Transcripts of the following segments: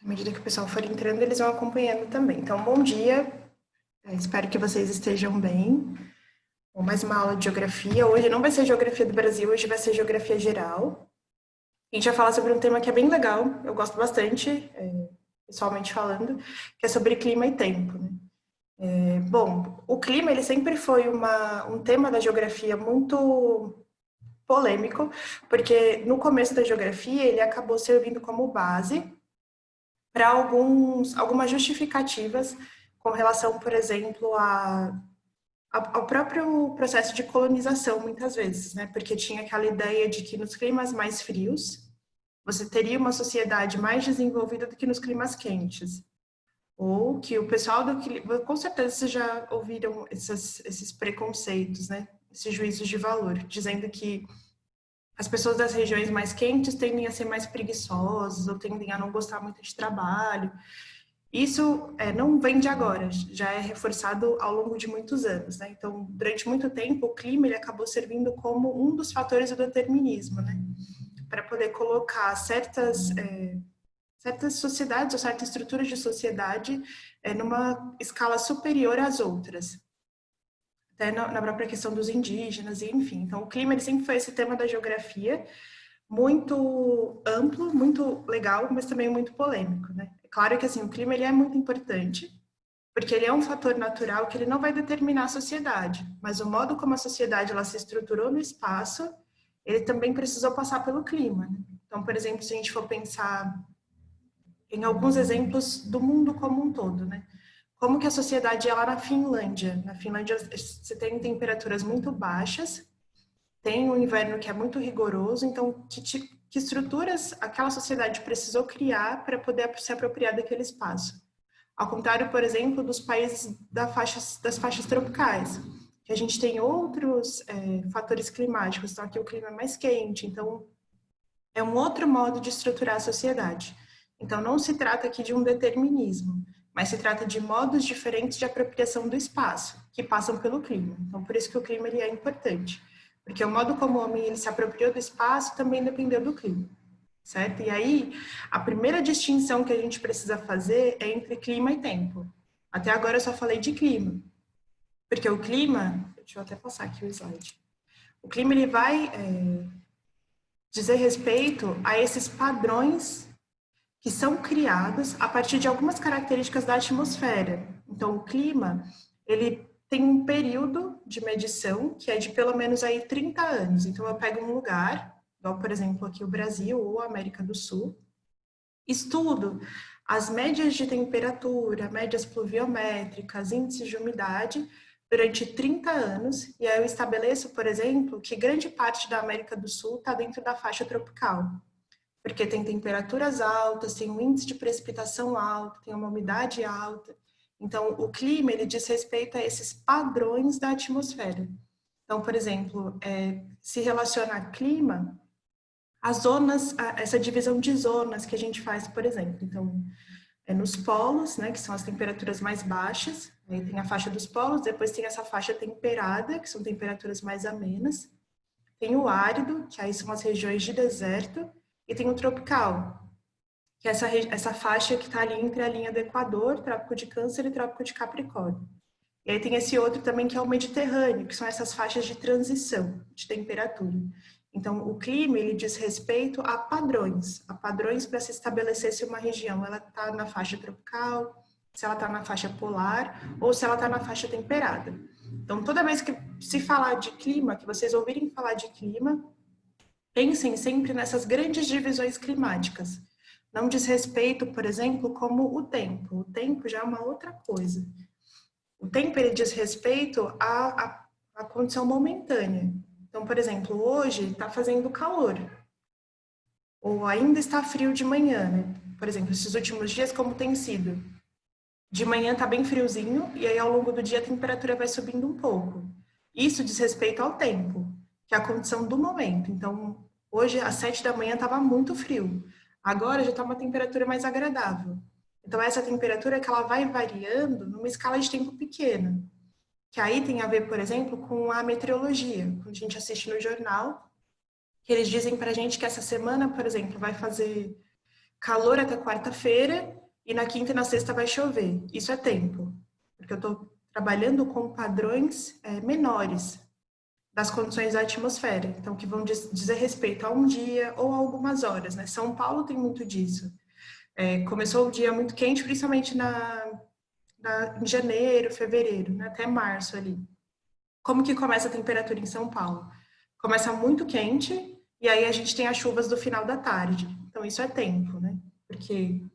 À medida que o pessoal for entrando, eles vão acompanhando também. Então, bom dia, espero que vocês estejam bem. Bom, mais uma aula de geografia. Hoje não vai ser geografia do Brasil, hoje vai ser geografia geral. A gente vai falar sobre um tema que é bem legal, eu gosto bastante, pessoalmente falando, que é sobre clima e tempo, né? Bom, o clima ele sempre foi um tema da geografia muito polêmico, porque no começo da geografia ele acabou servindo como base para algumas justificativas com relação, por exemplo, ao próprio processo de colonização, muitas vezes, né? Porque tinha aquela ideia de que nos climas mais frios você teria uma sociedade mais desenvolvida do que nos climas quentes. Ou que o pessoal do clima. Com certeza vocês já ouviram esses preconceitos, né? Esses juízos de valor, dizendo que as pessoas das regiões mais quentes tendem a ser mais preguiçosas ou tendem a não gostar muito de trabalho. Isso não vem de agora, já é reforçado ao longo de muitos anos, né? Então, durante muito tempo, o clima ele acabou servindo como um dos fatores do determinismo, né? Para poder colocar certas sociedades ou certas estruturas de sociedade numa escala superior às outras, até na própria questão dos indígenas e enfim. Então, o clima ele sempre foi esse tema da geografia muito amplo, muito legal, mas também muito polêmico, né? É claro que assim o clima ele é muito importante, porque ele é um fator natural que ele não vai determinar a sociedade, mas o modo como a sociedade ela se estruturou no espaço, ele também precisou passar pelo clima, né? Então, por exemplo, se a gente for pensar em alguns exemplos do mundo como um todo, né? Como que a sociedade é lá na Finlândia? Na Finlândia você tem temperaturas muito baixas, tem um inverno que é muito rigoroso, então que estruturas aquela sociedade precisou criar para poder se apropriar daquele espaço? Ao contrário, por exemplo, dos países das faixas tropicais, que a gente tem outros fatores climáticos, então aqui o clima é mais quente, então é um outro modo de estruturar a sociedade. Então não se trata aqui de um determinismo, mas se trata de modos diferentes de apropriação do espaço, que passam pelo clima. Então por isso que o clima ele é importante, porque o modo como o homem ele se apropriou do espaço também dependeu do clima, certo? E aí, a primeira distinção que a gente precisa fazer é entre clima e tempo. Até agora eu só falei de clima, porque o clima, deixa eu até passar aqui o slide. O clima ele vai dizer respeito a esses padrões que são criados a partir de algumas características da atmosfera. Então, o clima, ele tem um período de medição que é de pelo menos aí 30 anos. Então, eu pego um lugar, igual, por exemplo, aqui o Brasil ou a América do Sul, estudo as médias de temperatura, médias pluviométricas, índices de umidade durante 30 anos, e aí eu estabeleço, por exemplo, que grande parte da América do Sul está dentro da faixa tropical, porque tem temperaturas altas, tem um índice de precipitação alto, tem uma umidade alta. Então, o clima, ele diz respeito a esses padrões da atmosfera. Então, por exemplo, se relaciona a clima, as zonas, essa divisão de zonas que a gente faz, por exemplo. Então, nos polos, né, que são as temperaturas mais baixas, aí tem a faixa dos polos, depois tem essa faixa temperada, que são temperaturas mais amenas. Tem o árido, que aí são as regiões de deserto, e tem o tropical, que é essa faixa que está ali entre a linha do Equador, Trópico de Câncer e Trópico de Capricórnio. E aí tem esse outro também que é o Mediterrâneo, que são essas faixas de transição de temperatura. Então, o clima, ele diz respeito a padrões para se estabelecer se uma região ela está na faixa tropical, se ela está na faixa polar ou se ela está na faixa temperada. Então, toda vez que se falar de clima, que vocês ouvirem falar de clima, pensem sempre nessas grandes divisões climáticas. Não diz respeito, por exemplo, como o tempo. O tempo já é uma outra coisa. O tempo ele diz respeito à condição momentânea. Então, por exemplo, hoje está fazendo calor, ou ainda está frio de manhã, né? Por exemplo, esses últimos dias, como tem sido? De manhã está bem friozinho, e aí ao longo do dia a temperatura vai subindo um pouco. Isso diz respeito ao tempo, que é a condição do momento. Então, hoje às 7 da manhã estava muito frio, agora já está uma temperatura mais agradável. Então, essa temperatura que ela vai variando numa escala de tempo pequena, que aí tem a ver, por exemplo, com a meteorologia. Quando a gente assiste no jornal, que eles dizem para a gente que essa semana, por exemplo, vai fazer calor até quarta-feira e na quinta e na sexta vai chover. Isso é tempo, porque eu estou trabalhando com padrões menores das condições da atmosfera, então que vão dizer respeito a um dia ou a algumas horas, né? São Paulo tem muito disso. Começou o dia muito quente, principalmente em janeiro, fevereiro, né? Até março ali. Como que começa a temperatura em São Paulo? Começa muito quente e aí a gente tem as chuvas do final da tarde. Então isso é tempo, né? Porque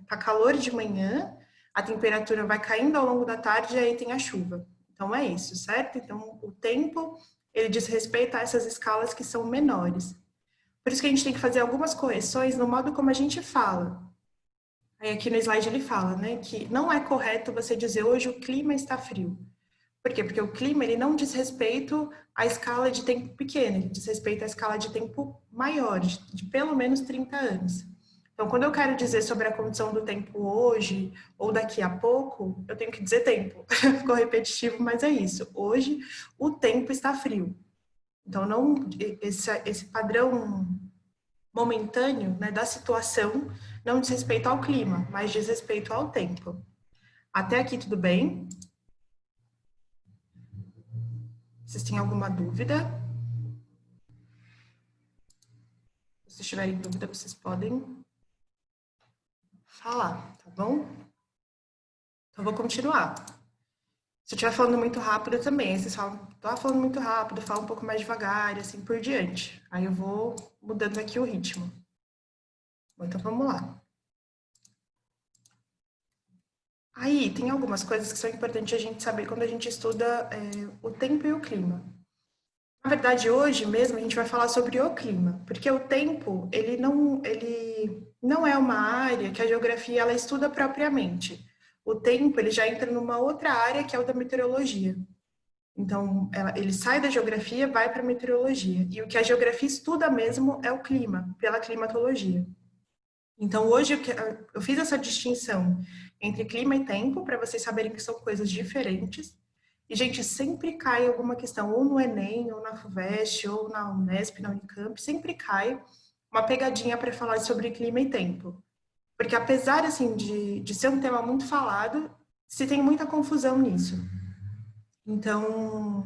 tá calor de manhã, a temperatura vai caindo ao longo da tarde e aí tem a chuva. Então é isso, certo? Então o tempo, ele diz respeito a essas escalas que são menores. Por isso que a gente tem que fazer algumas correções no modo como a gente fala. Aí aqui no slide ele fala, né, que não é correto você dizer hoje o clima está frio. Por quê? Porque o clima, ele não diz respeito à escala de tempo pequena, ele diz respeito à escala de tempo maior, de pelo menos 30 anos. Então, quando eu quero dizer sobre a condição do tempo hoje ou daqui a pouco, eu tenho que dizer tempo. Ficou repetitivo, mas é isso. Hoje, o tempo está frio. Então, não, esse padrão momentâneo, né, da situação não diz respeito ao clima, mas diz respeito ao tempo. Até aqui tudo bem? Vocês têm alguma dúvida? Se vocês tiverem dúvida, vocês podem falar, tá bom? Então, eu vou continuar. Se eu estiver falando muito rápido também, vocês falam, tô falando muito rápido, fala um pouco mais devagar, e assim por diante. Aí eu vou mudando aqui o ritmo. Então, vamos lá. Aí, tem algumas coisas que são importantes a gente saber quando a gente estuda o tempo e o clima. Na verdade, hoje mesmo a gente vai falar sobre o clima, porque o tempo, ele não é uma área que a geografia ela estuda propriamente. O tempo, ele já entra numa outra área que é o da meteorologia. Então, ele sai da geografia, vai para a meteorologia. E o que a geografia estuda mesmo é o clima, pela climatologia. Então, hoje eu fiz essa distinção entre clima e tempo, para vocês saberem que são coisas diferentes. E, gente, sempre cai alguma questão, ou no Enem, ou na FUVEST, ou na Unesp, na Unicamp, sempre cai uma pegadinha para falar sobre clima e tempo. Porque apesar, assim, de ser um tema muito falado, se tem muita confusão nisso. Então,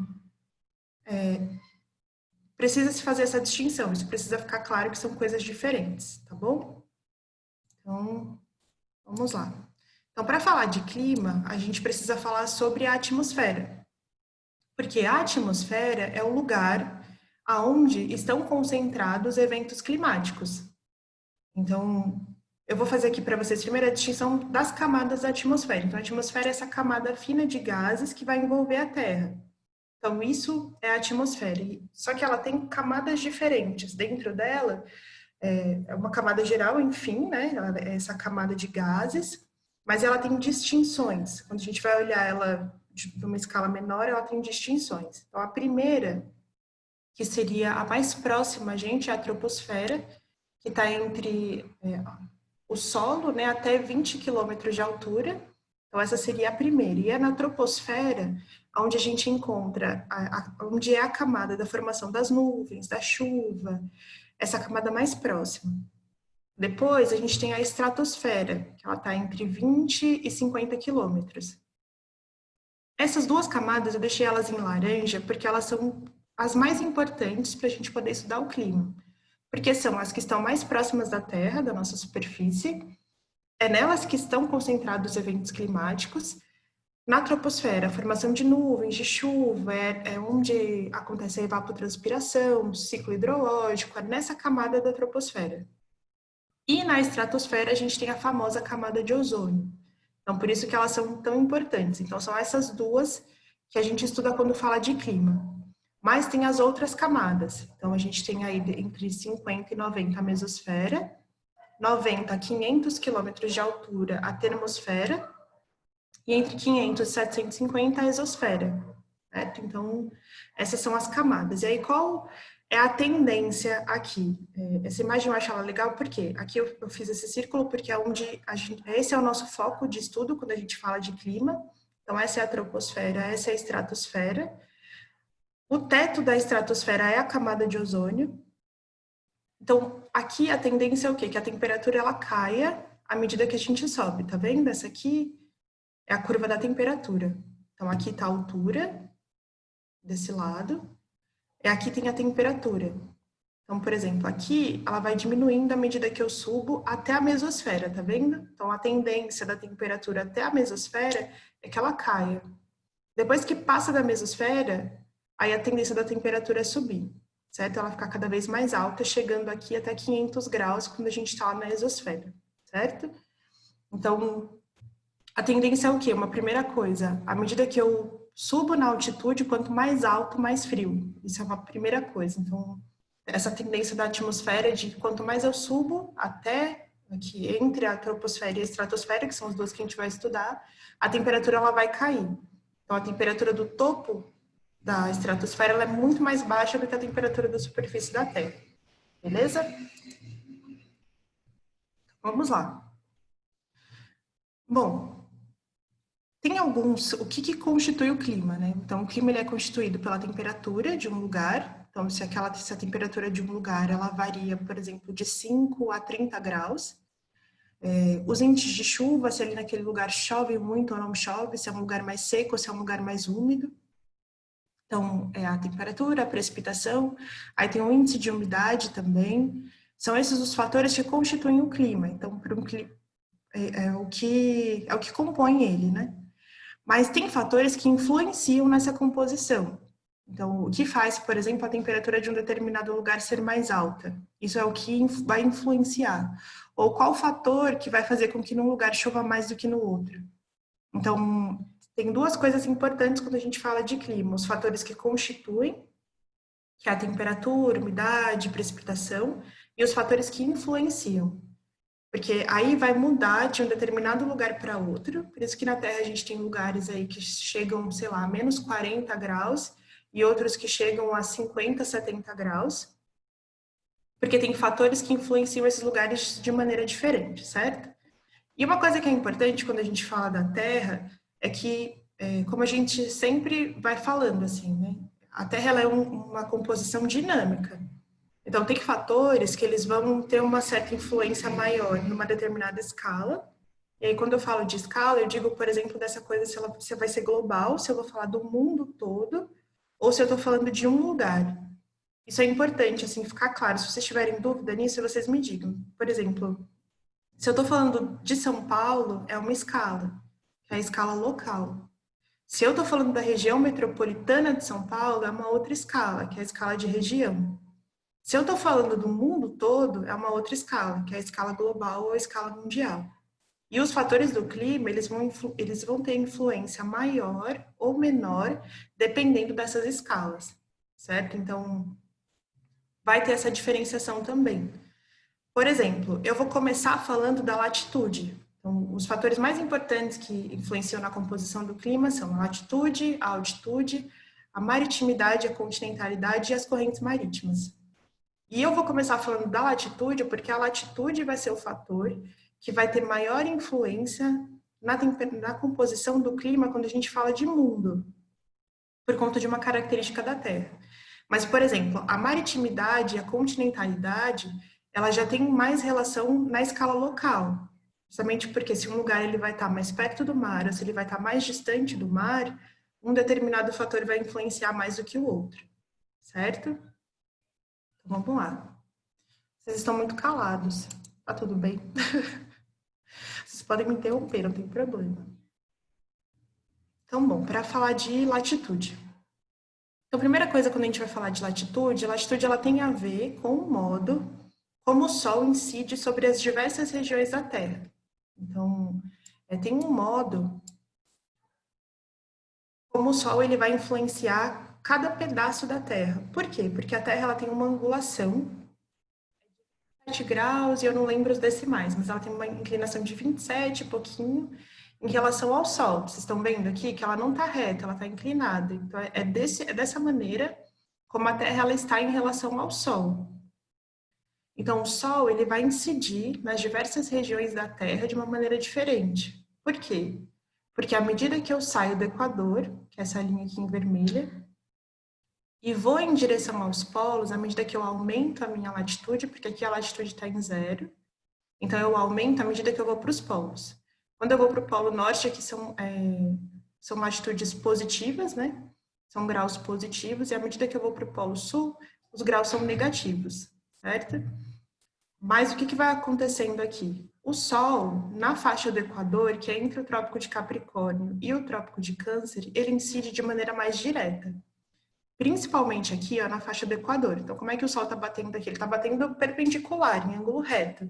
precisa se fazer essa distinção, isso precisa ficar claro que são coisas diferentes, tá bom? Então, vamos lá. Então, para falar de clima, a gente precisa falar sobre a atmosfera. Porque a atmosfera é o lugar aonde estão concentrados eventos climáticos. Então, eu vou fazer aqui para vocês primeiro a distinção das camadas da atmosfera. Então, a atmosfera é essa camada fina de gases que vai envolver a Terra. Então, isso é a atmosfera. Só que ela tem camadas diferentes. Dentro dela, é uma camada geral, enfim, né? Ela é essa camada de gases, mas ela tem distinções. Quando a gente vai olhar ela de uma escala menor, ela tem distinções. Então, a primeira, que seria a mais próxima a gente, é a troposfera, que está entre o solo, né, até 20 quilômetros de altura. Então, essa seria a primeira. E é na troposfera onde a gente encontra, onde é a camada da formação das nuvens, da chuva, essa camada mais próxima. Depois, a gente tem a estratosfera, que ela está entre 20 e 50 quilômetros. Essas duas camadas, eu deixei elas em laranja, porque elas são as mais importantes para a gente poder estudar o clima. Porque são as que estão mais próximas da Terra, da nossa superfície, é nelas que estão concentrados os eventos climáticos. Na troposfera, a formação de nuvens, de chuva, é onde acontece a evapotranspiração, ciclo hidrológico, é nessa camada da troposfera. E na estratosfera, a gente tem a famosa camada de ozônio. Então, por isso que elas são tão importantes. Então, são essas duas que a gente estuda quando fala de clima. Mas tem as outras camadas. Então, a gente tem aí entre 50 e 90 a mesosfera, 90 a 500 quilômetros de altura a termosfera, e entre 500 e 750 a exosfera. Certo? Então, essas são as camadas. E aí, qual é a tendência aqui? Essa imagem eu acho ela legal porque aqui eu fiz esse círculo porque é onde esse é o nosso foco de estudo quando a gente fala de clima. Então, essa é a troposfera, essa é a estratosfera. O teto da estratosfera é a camada de ozônio. Então, aqui a tendência é o quê? Que a temperatura ela caia à medida que a gente sobe, tá vendo? Essa aqui é a curva da temperatura. Então, aqui está a altura, desse lado, e aqui tem a temperatura. Então, por exemplo, aqui ela vai diminuindo à medida que eu subo até a mesosfera, tá vendo? Então, a tendência da temperatura até a mesosfera é que ela caia. Depois que passa da mesosfera, aí a tendência da temperatura é subir, certo? Ela ficar cada vez mais alta, chegando aqui até 500 graus quando a gente está na exosfera, certo? Então, a tendência é o quê? Uma primeira coisa, à medida que eu subo na altitude, quanto mais alto, mais frio. Isso é uma primeira coisa. Então, essa tendência da atmosfera é de quanto mais eu subo até aqui entre a troposfera e a estratosfera, que são as duas que a gente vai estudar, a temperatura ela vai cair. Então, a temperatura do topo da estratosfera ela é muito mais baixa do que a temperatura da superfície da Terra. Beleza? Vamos lá. Bom, tem alguns... O que constitui o clima, né? Então, o clima ele é constituído pela temperatura de um lugar. Então, se a temperatura de um lugar ela varia, por exemplo, de 5 a 30 graus. Os índices de chuva, se ali naquele lugar chove muito ou não chove, se é um lugar mais seco ou se é um lugar mais úmido. Então, é a temperatura, a precipitação, aí tem o índice de umidade também. São esses os fatores que constituem o clima. Então, o que compõe ele, né? Mas tem fatores que influenciam nessa composição. Então, o que faz, por exemplo, a temperatura de um determinado lugar ser mais alta? Isso é o que vai influenciar. Ou qual fator que vai fazer com que num lugar chova mais do que no outro? Então, tem duas coisas importantes quando a gente fala de clima: os fatores que constituem, que é a temperatura, umidade, precipitação, e os fatores que influenciam. Porque aí vai mudar de um determinado lugar para outro. Por isso que na Terra a gente tem lugares aí que chegam, sei lá, a menos 40 graus e outros que chegam a 50, 70 graus. Porque tem fatores que influenciam esses lugares de maneira diferente, certo? E uma coisa que é importante quando a gente fala da Terra é que, como a gente sempre vai falando assim, né? A Terra ela é uma composição dinâmica. Então, tem fatores que eles vão ter uma certa influência maior numa determinada escala. E aí, quando eu falo de escala, eu digo, por exemplo, dessa coisa se vai ser global, se eu vou falar do mundo todo, ou se eu estou falando de um lugar. Isso é importante, assim, ficar claro. Se vocês tiverem dúvida nisso, vocês me digam. Por exemplo, se eu estou falando de São Paulo, é uma escala, que é a escala local. Se eu estou falando da região metropolitana de São Paulo, é uma outra escala, que é a escala de região. Se eu estou falando do mundo todo, é uma outra escala, que é a escala global ou a escala mundial. E os fatores do clima, eles vão ter influência maior ou menor, dependendo dessas escalas, certo? Então, vai ter essa diferenciação também. Por exemplo, eu vou começar falando da latitude. Então, os fatores mais importantes que influenciam na composição do clima são a latitude, a altitude, a maritimidade, a continentalidade e as correntes marítimas. E eu vou começar falando da latitude, porque a latitude vai ser o fator que vai ter maior influência na composição do clima quando a gente fala de mundo, por conta de uma característica da Terra. Mas, por exemplo, a maritimidade e a continentalidade, ela já tem mais relação na escala local. Justamente porque se um lugar ele vai estar mais perto do mar, ou se ele vai estar mais distante do mar, um determinado fator vai influenciar mais do que o outro, certo? Então, vamos lá. Vocês estão muito calados. Tá tudo bem? Vocês podem me interromper, não tem problema. Então, bom, para falar de latitude. Então, a primeira coisa quando a gente vai falar de latitude, a latitude ela tem a ver com o modo como o Sol incide sobre as diversas regiões da Terra. Então, tem um modo como o Sol ele vai influenciar cada pedaço da Terra. Por quê? Porque a Terra ela tem uma angulação 7 graus, e eu não lembro os decimais, mas ela tem uma inclinação de 27 e pouquinho em relação ao Sol. Vocês estão vendo aqui que ela não está reta, ela está inclinada. Então, é dessa maneira como a Terra ela está em relação ao Sol. Então, o Sol ele vai incidir nas diversas regiões da Terra de uma maneira diferente. Por quê? Porque à medida que eu saio do Equador, que é essa linha aqui em vermelha, e vou em direção aos polos à medida que eu aumento a minha latitude, porque aqui a latitude está em 0. Então, eu aumento à medida que eu vou para os polos. Quando eu vou para o polo norte, aqui são latitudes positivas, né? São graus positivos, e à medida que eu vou para o polo sul, os graus são negativos, certo? Mas o que vai acontecendo aqui? O Sol, na faixa do Equador, que é entre o Trópico de Capricórnio e o Trópico de Câncer, ele incide de maneira mais direta. Principalmente aqui, ó, na faixa do Equador. Então, como é que o Sol está batendo aqui? Ele está batendo perpendicular, em ângulo reto.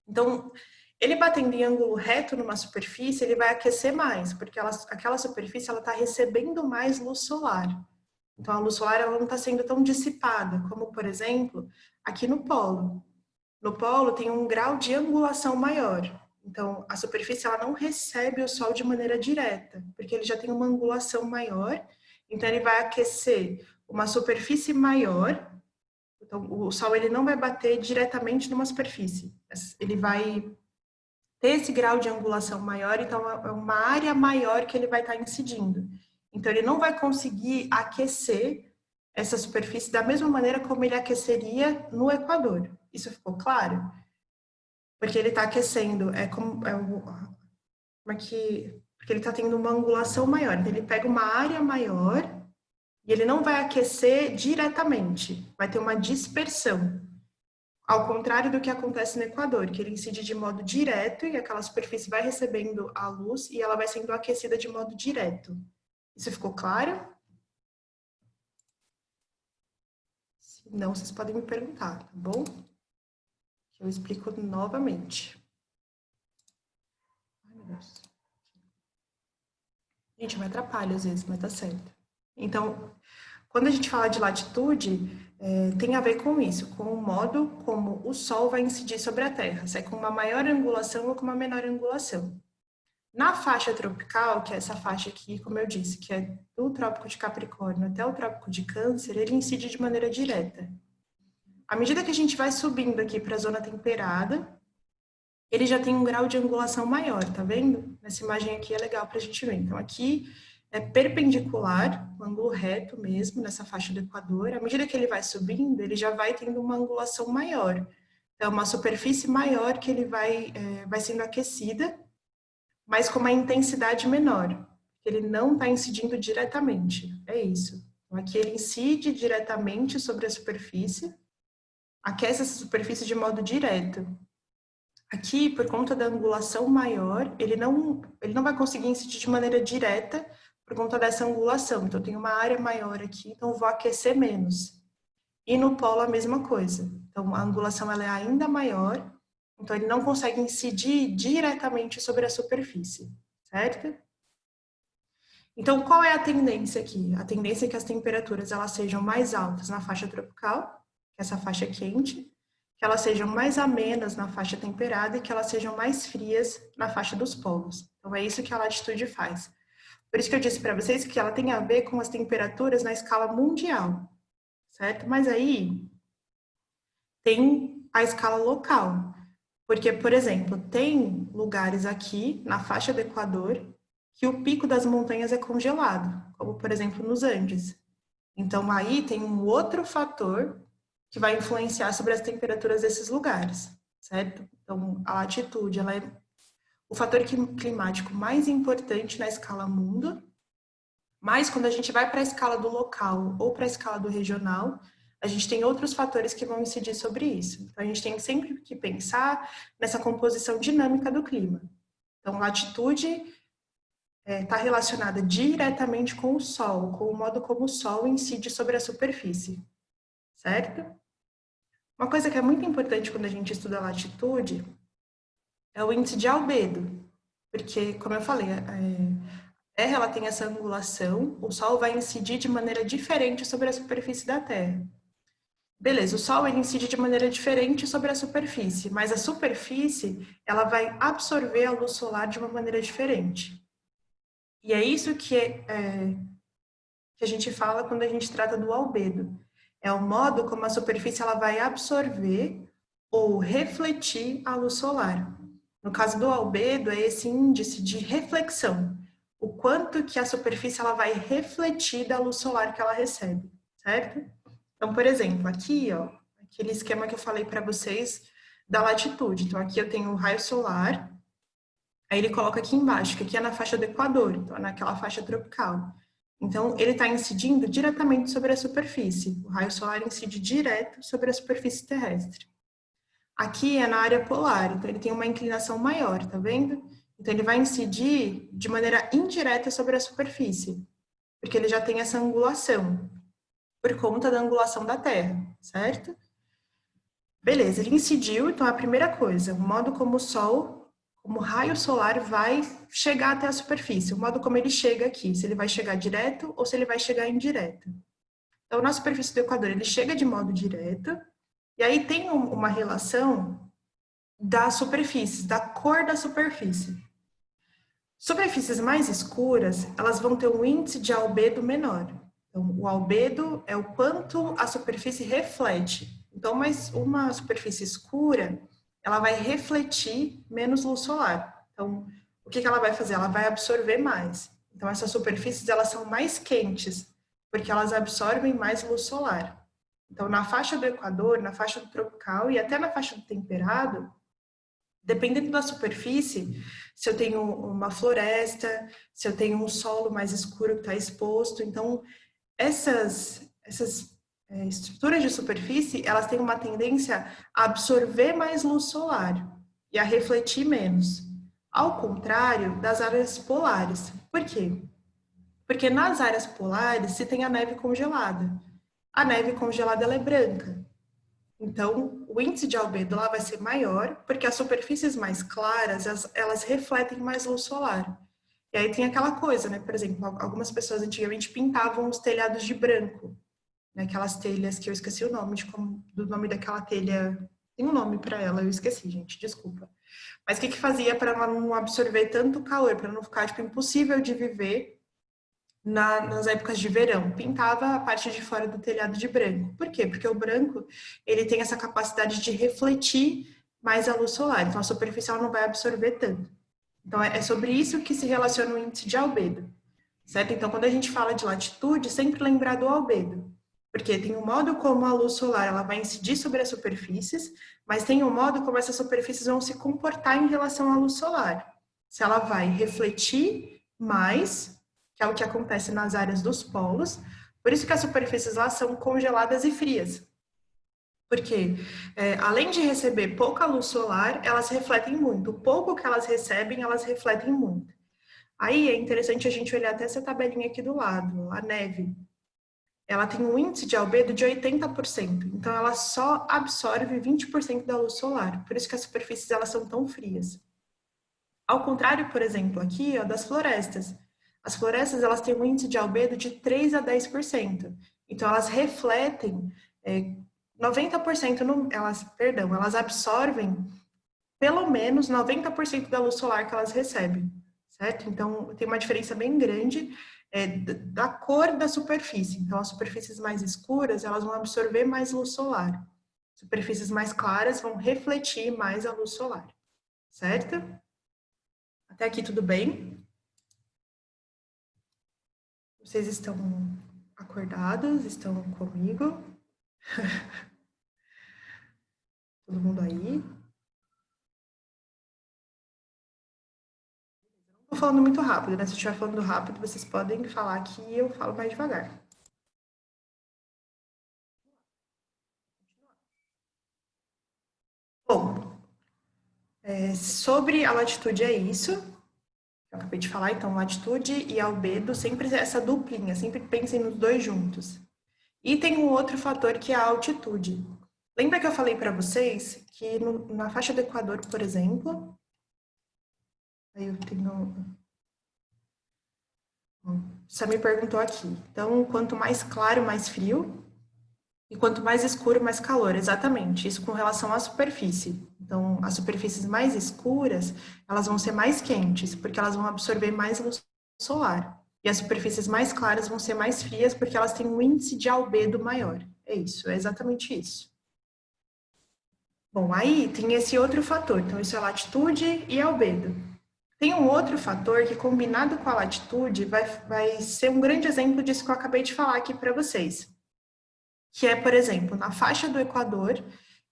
Então, ele batendo em ângulo reto numa superfície, ele vai aquecer mais, porque aquela superfície está recebendo mais luz solar. Então, a luz solar ela não está sendo tão dissipada, como, por exemplo, aqui no polo. No polo tem um grau de angulação maior. Então, a superfície ela não recebe o Sol de maneira direta, porque ele já tem uma angulação maior. Então, ele vai aquecer uma superfície maior. Então, o Sol ele não vai bater diretamente numa superfície. Ele vai ter esse grau de angulação maior, então é uma área maior que ele vai estar incidindo. Então, ele não vai conseguir aquecer essa superfície da mesma maneira como ele aqueceria no Equador. Isso ficou claro? Porque ele está aquecendo, porque ele está tendo uma angulação maior. Então, ele pega uma área maior e ele não vai aquecer diretamente, vai ter uma dispersão. Ao contrário do que acontece no Equador, que ele incide de modo direto e aquela superfície vai recebendo a luz e ela vai sendo aquecida de modo direto. Isso ficou claro? Se não, vocês podem me perguntar, tá bom? Eu explico novamente. Ai, meu Deus. Gente, me atrapalha às vezes, mas tá certo. Então, quando a gente fala de latitude, tem a ver com isso, com o modo como o Sol vai incidir sobre a Terra, se é com uma maior angulação ou com uma menor angulação. Na faixa tropical, que é essa faixa aqui, como eu disse, que é do Trópico de Capricórnio até o Trópico de Câncer, ele incide de maneira direta. À medida que a gente vai subindo aqui para a zona temperada, ele já tem um grau de angulação maior, tá vendo? Nessa imagem aqui é legal para a gente ver. Então, aqui é perpendicular, um ângulo reto mesmo, nessa faixa do Equador. À medida que ele vai subindo, ele já vai tendo uma angulação maior. Então, uma superfície maior que ele vai sendo aquecida, mas com uma intensidade menor. Ele não está incidindo diretamente, é isso. Então, aqui ele incide diretamente sobre a superfície, aquece essa superfície de modo direto. Aqui, por conta da angulação maior, ele não vai conseguir incidir de maneira direta por conta dessa angulação. Então, tem uma área maior aqui, então eu vou aquecer menos. E no polo a mesma coisa. Então, a angulação ela é ainda maior, então ele não consegue incidir diretamente sobre a superfície, certo? Então, qual é a tendência aqui? A tendência é que as temperaturas elas sejam mais altas na faixa tropical, que é essa faixa quente, que elas sejam mais amenas na faixa temperada e que elas sejam mais frias na faixa dos polos. Então, é isso que a latitude faz. Por isso que eu disse para vocês que ela tem a ver com as temperaturas na escala mundial, certo? Mas aí tem a escala local. Porque, por exemplo, tem lugares aqui na faixa do Equador que o pico das montanhas é congelado, como, por exemplo, nos Andes. Então, aí tem um outro fator que vai influenciar sobre as temperaturas desses lugares, certo? Então, a latitude, ela é o fator climático mais importante na escala mundo, mas quando a gente vai para a escala do local ou para a escala do regional, a gente tem outros fatores que vão incidir sobre isso. Então, a gente tem sempre que pensar nessa composição dinâmica do clima. Então, latitude está relacionada diretamente com o Sol, com o modo como o Sol incide sobre a superfície, certo? Uma coisa que é muito importante quando a gente estuda a latitude é o índice de albedo, porque, como eu falei, a Terra ela tem essa angulação, o Sol vai incidir de maneira diferente sobre a superfície da Terra. Beleza, o Sol ele incide de maneira diferente sobre a superfície, mas a superfície ela vai absorver a luz solar de uma maneira diferente. E é isso que a gente fala quando a gente trata do albedo. É o modo como a superfície ela vai absorver ou refletir a luz solar. No caso do albedo, é esse índice de reflexão. O quanto que a superfície ela vai refletir da luz solar que ela recebe. certo? Então, por exemplo, aqui, ó, aquele esquema que eu falei para vocês da latitude. Então, aqui eu tenho o raio solar, aí ele coloca aqui embaixo, que aqui é na faixa do Equador, então é naquela faixa tropical. Então, ele está incidindo diretamente sobre a superfície. O raio solar incide direto sobre a superfície terrestre. Aqui é na área polar, então ele tem uma inclinação maior, tá vendo? Então, ele vai incidir de maneira indireta sobre a superfície, porque ele já tem essa angulação, por conta da angulação da Terra, certo? Beleza, ele incidiu, então a primeira coisa, o modo como o Sol, como o raio solar vai chegar até a superfície, o modo como ele chega aqui, se ele vai chegar direto ou se ele vai chegar indireto. Então, na superfície do Equador, ele chega de modo direto, e aí tem uma relação das superfícies, da cor da superfície. Superfícies mais escuras, elas vão ter um índice de albedo menor. Então, o albedo é o quanto a superfície reflete. Então, uma superfície escura, ela vai refletir menos luz solar. Então, o que ela vai fazer? Ela vai absorver mais. Então, essas superfícies, elas são mais quentes, porque elas absorvem mais luz solar. Então, na faixa do Equador, na faixa do tropical e até na faixa do temperado, dependendo da superfície, se eu tenho uma floresta, se eu tenho um solo mais escuro que está exposto, então essas estruturas de superfície, elas têm uma tendência a absorver mais luz solar e a refletir menos. Ao contrário das áreas polares. Por quê? Porque nas áreas polares se tem a neve congelada. A neve congelada ela é branca. Então, o índice de albedo lá vai ser maior, porque as superfícies mais claras, elas refletem mais luz solar. E aí tem aquela coisa, né? Por exemplo, algumas pessoas antigamente pintavam os telhados de branco, né? Aquelas telhas que eu esqueci o nome, do nome daquela telha. Tem um nome para ela, eu esqueci, gente, desculpa. Mas o que fazia para ela não absorver tanto calor, para não ficar, tipo, impossível de viver nas épocas de verão, pintava a parte de fora do telhado de branco. Por quê? Porque o branco, ele tem essa capacidade de refletir mais a luz solar, então a superficial não vai absorver tanto. Então é sobre isso que se relaciona o índice de albedo, certo? Então quando a gente fala de latitude, sempre lembrar do albedo, porque tem um modo como a luz solar ela vai incidir sobre as superfícies, mas tem um modo como essas superfícies vão se comportar em relação à luz solar. Se ela vai refletir mais, que é o que acontece nas áreas dos polos. Por isso que as superfícies lá são congeladas e frias. Porque, além de receber pouca luz solar, elas refletem muito. O pouco que elas recebem, elas refletem muito. Aí é interessante a gente olhar até essa tabelinha aqui do lado, a neve. Ela tem um índice de albedo de 80%. Então, ela só absorve 20% da luz solar. Por isso que as superfícies elas são tão frias. Ao contrário, por exemplo, aqui, ó, das florestas. As florestas, elas têm um índice de albedo de 3 a 10%. Então, elas refletem 90%, elas absorvem pelo menos 90% da luz solar que elas recebem, certo? Então, tem uma diferença bem grande da cor da superfície. Então, as superfícies mais escuras, elas vão absorver mais luz solar. Superfícies mais claras vão refletir mais a luz solar, certo? Até aqui tudo bem? Vocês estão acordados? Estão comigo? Todo mundo aí? Não estou falando muito rápido, né? Se eu estiver falando rápido, vocês podem falar que eu falo mais devagar. Bom, sobre a latitude é isso. Eu acabei de falar, então, latitude e albedo, sempre essa duplinha, sempre pensem nos dois juntos. E tem um outro fator que é a altitude. Lembra que eu falei para vocês que na faixa do Equador, por exemplo, aí eu tenho. Você me perguntou aqui. Então, quanto mais claro, mais frio. E quanto mais escuro, mais calor. Exatamente. Isso com relação à superfície. Então, as superfícies mais escuras, elas vão ser mais quentes, porque elas vão absorver mais luz solar. E as superfícies mais claras vão ser mais frias, porque elas têm um índice de albedo maior. É isso, é exatamente isso. Bom, aí tem esse outro fator. Então, isso é latitude e albedo. Tem um outro fator que, combinado com a latitude, vai ser um grande exemplo disso que eu acabei de falar aqui para vocês. que é, por exemplo, na faixa do Equador,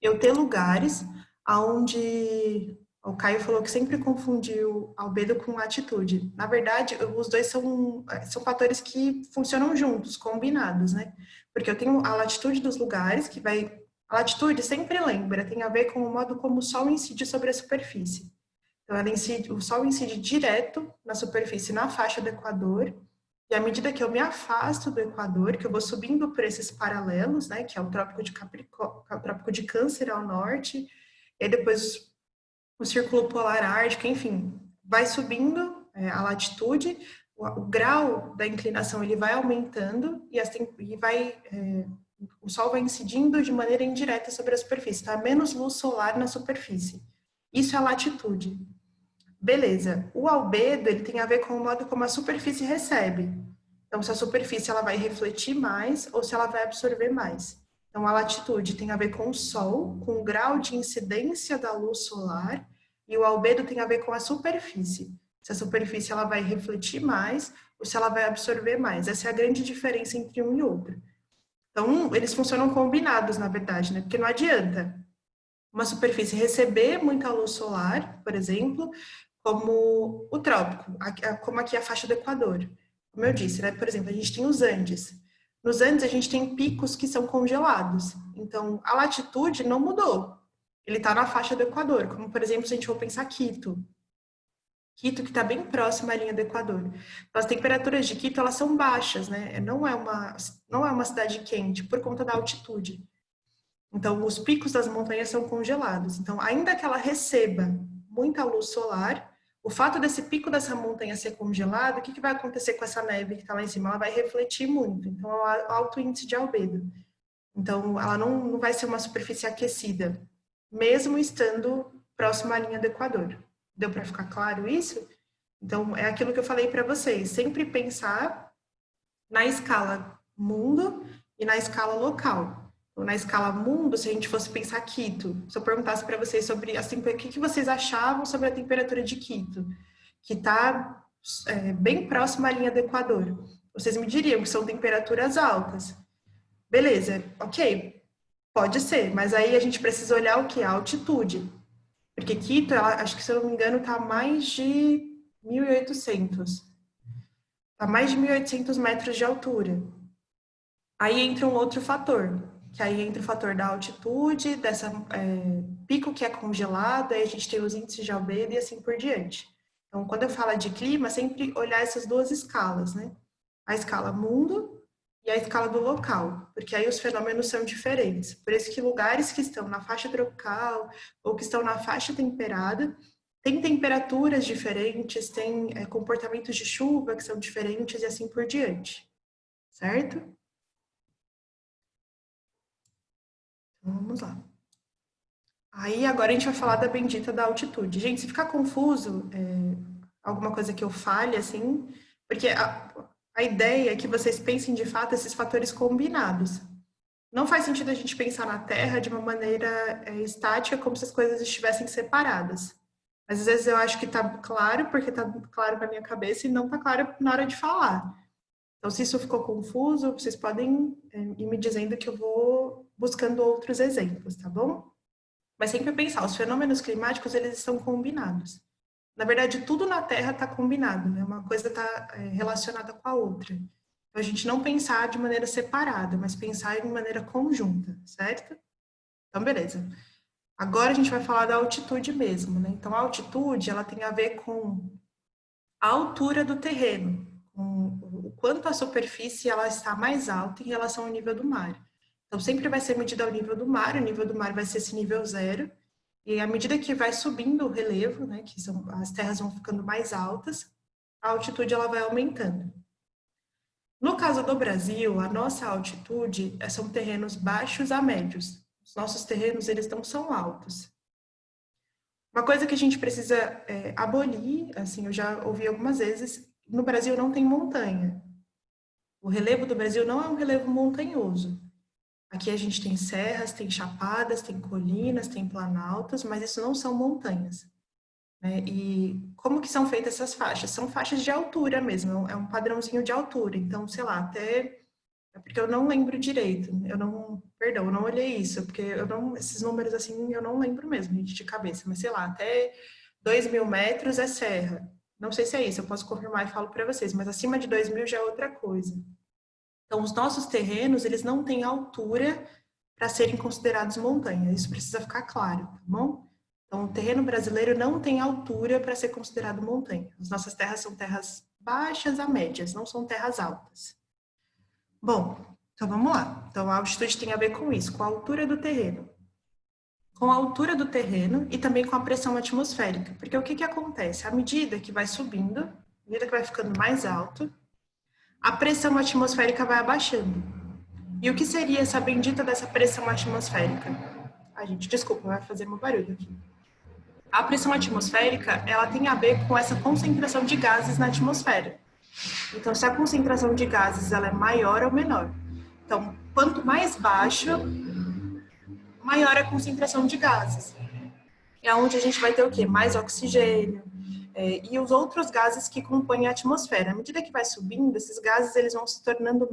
eu ter lugares onde o Caio falou que sempre confundiu albedo com latitude. Na verdade, os dois são fatores que funcionam juntos, combinados, né? Porque eu tenho a latitude dos lugares, que vai... A latitude, sempre lembra, tem a ver com o modo como o Sol incide sobre a superfície. Então, o Sol incide direto na superfície, na faixa do Equador, e à medida que eu me afasto do Equador, que eu vou subindo por esses paralelos, né, que é o Trópico de Capricórnio, o Trópico de Câncer ao norte, e depois o Círculo Polar Ártico, enfim, vai subindo a latitude, o grau da inclinação ele vai aumentando o Sol vai incidindo de maneira indireta sobre a superfície, tá? Menos luz solar na superfície. Isso é a latitude. Beleza. O albedo, ele tem a ver com o modo como a superfície recebe. Então, se a superfície ela vai refletir mais ou se ela vai absorver mais. Então, a latitude tem a ver com o Sol, com o grau de incidência da luz solar, e o albedo tem a ver com a superfície. Se a superfície ela vai refletir mais ou se ela vai absorver mais. Essa é a grande diferença entre um e outro. Então, eles funcionam combinados, na verdade, né? Porque não adianta uma superfície receber muita luz solar, por exemplo, como o trópico, como aqui a faixa do Equador. Como eu disse, né? Por exemplo, a gente tem os Andes. Nos Andes, a gente tem picos que são congelados. Então, a latitude não mudou. Ele está na faixa do Equador, como, por exemplo, se a gente for pensar Quito. Quito, que está bem próxima à linha do Equador. Então, as temperaturas de Quito, elas são baixas, né? Não é uma cidade quente, por conta da altitude. Então, os picos das montanhas são congelados. Então, ainda que ela receba muita luz solar, o fato desse pico dessa montanha ser congelado, o que vai acontecer com essa neve que está lá em cima? Ela vai refletir muito. Então, é alto índice de albedo. Então, ela não vai ser uma superfície aquecida, mesmo estando próxima à linha do Equador. Deu para ficar claro isso? Então, é aquilo que eu falei para vocês. Sempre pensar na escala mundo e na escala local. Então, na escala mundo, se a gente fosse pensar Quito, se eu perguntasse para vocês sobre o que vocês achavam sobre a temperatura de Quito, que está bem próxima à linha do Equador, vocês me diriam que são temperaturas altas. Beleza, ok, pode ser, mas aí a gente precisa olhar o que? A altitude. Porque Quito, acho que se eu não me engano, está a mais de 1.800. Está a mais de 1.800 metros de altura. Aí entra um outro fator, que aí entra o fator da altitude, dessa pico que é congelado, aí a gente tem os índices de albedo e assim por diante. Então, quando eu falo de clima, sempre olhar essas duas escalas, né? A escala mundo e a escala do local, porque aí os fenômenos são diferentes. Por isso que lugares que estão na faixa tropical ou que estão na faixa temperada têm temperaturas diferentes, têm comportamentos de chuva que são diferentes e assim por diante, certo? Então, vamos lá. Aí agora a gente vai falar da bendita da altitude. Gente, se ficar confuso, alguma coisa que eu fale, assim, porque a ideia é que vocês pensem de fato esses fatores combinados. Não faz sentido a gente pensar na Terra de uma maneira estática, como se as coisas estivessem separadas. Mas às vezes eu acho que está claro, porque está claro na minha cabeça, e não está claro na hora de falar. Então, se isso ficou confuso, vocês podem ir me dizendo que eu vou buscando outros exemplos, tá bom? Mas sempre pensar, os fenômenos climáticos, eles estão combinados. Na verdade, tudo na Terra está combinado, né? Uma coisa está relacionada com a outra. Então, a gente não pensar de maneira separada, mas pensar de maneira conjunta, certo? Então, beleza. Agora a gente vai falar da altitude mesmo, né? Então, a altitude, ela tem a ver com a altura do terreno, com o quanto a superfície ela está mais alta em relação ao nível do mar. Então, sempre vai ser medida ao nível do mar, o nível do mar vai ser esse nível zero, e à medida que vai subindo o relevo, né, as terras vão ficando mais altas, a altitude ela vai aumentando. No caso do Brasil, a nossa altitude são terrenos baixos a médios. Os nossos terrenos, eles não são altos. Uma coisa que a gente precisa abolir, assim, eu já ouvi algumas vezes, no Brasil não tem montanha. O relevo do Brasil não é um relevo montanhoso. Aqui a gente tem serras, tem chapadas, tem colinas, tem planaltos, mas isso não são montanhas, né? E como que são feitas essas faixas? São faixas de altura mesmo, é um padrãozinho de altura. Então, sei lá, até É porque eu não lembro direito. Perdão, eu não olhei isso, porque esses números assim eu não lembro mesmo, gente, de cabeça. Mas sei lá, até 2.000 metros é serra. Não sei se é isso, eu posso confirmar e falo para vocês, mas acima de 2.000 já é outra coisa. Então, os nossos terrenos, eles não têm altura para serem considerados montanha. Isso precisa ficar claro, tá bom? Então, o terreno brasileiro não tem altura para ser considerado montanha. As nossas terras são terras baixas a médias, não são terras altas. Bom, então vamos lá. Então, a altitude tem a ver com isso, com a altura do terreno. Com a altura do terreno e também com a pressão atmosférica. Porque o que acontece? À medida que vai subindo, à medida que vai ficando mais alto, a pressão atmosférica vai abaixando. E o que seria essa bendita dessa pressão atmosférica? Gente, desculpa, vai fazer meu barulho aqui. A pressão atmosférica, ela tem a ver com essa concentração de gases na atmosfera. Então, se a concentração de gases ela é maior ou menor. Então, quanto mais baixo, maior a concentração de gases. É onde a gente vai ter o quê? Mais oxigênio, e os outros gases que compõem a atmosfera. À medida que vai subindo, esses gases eles vão se tornando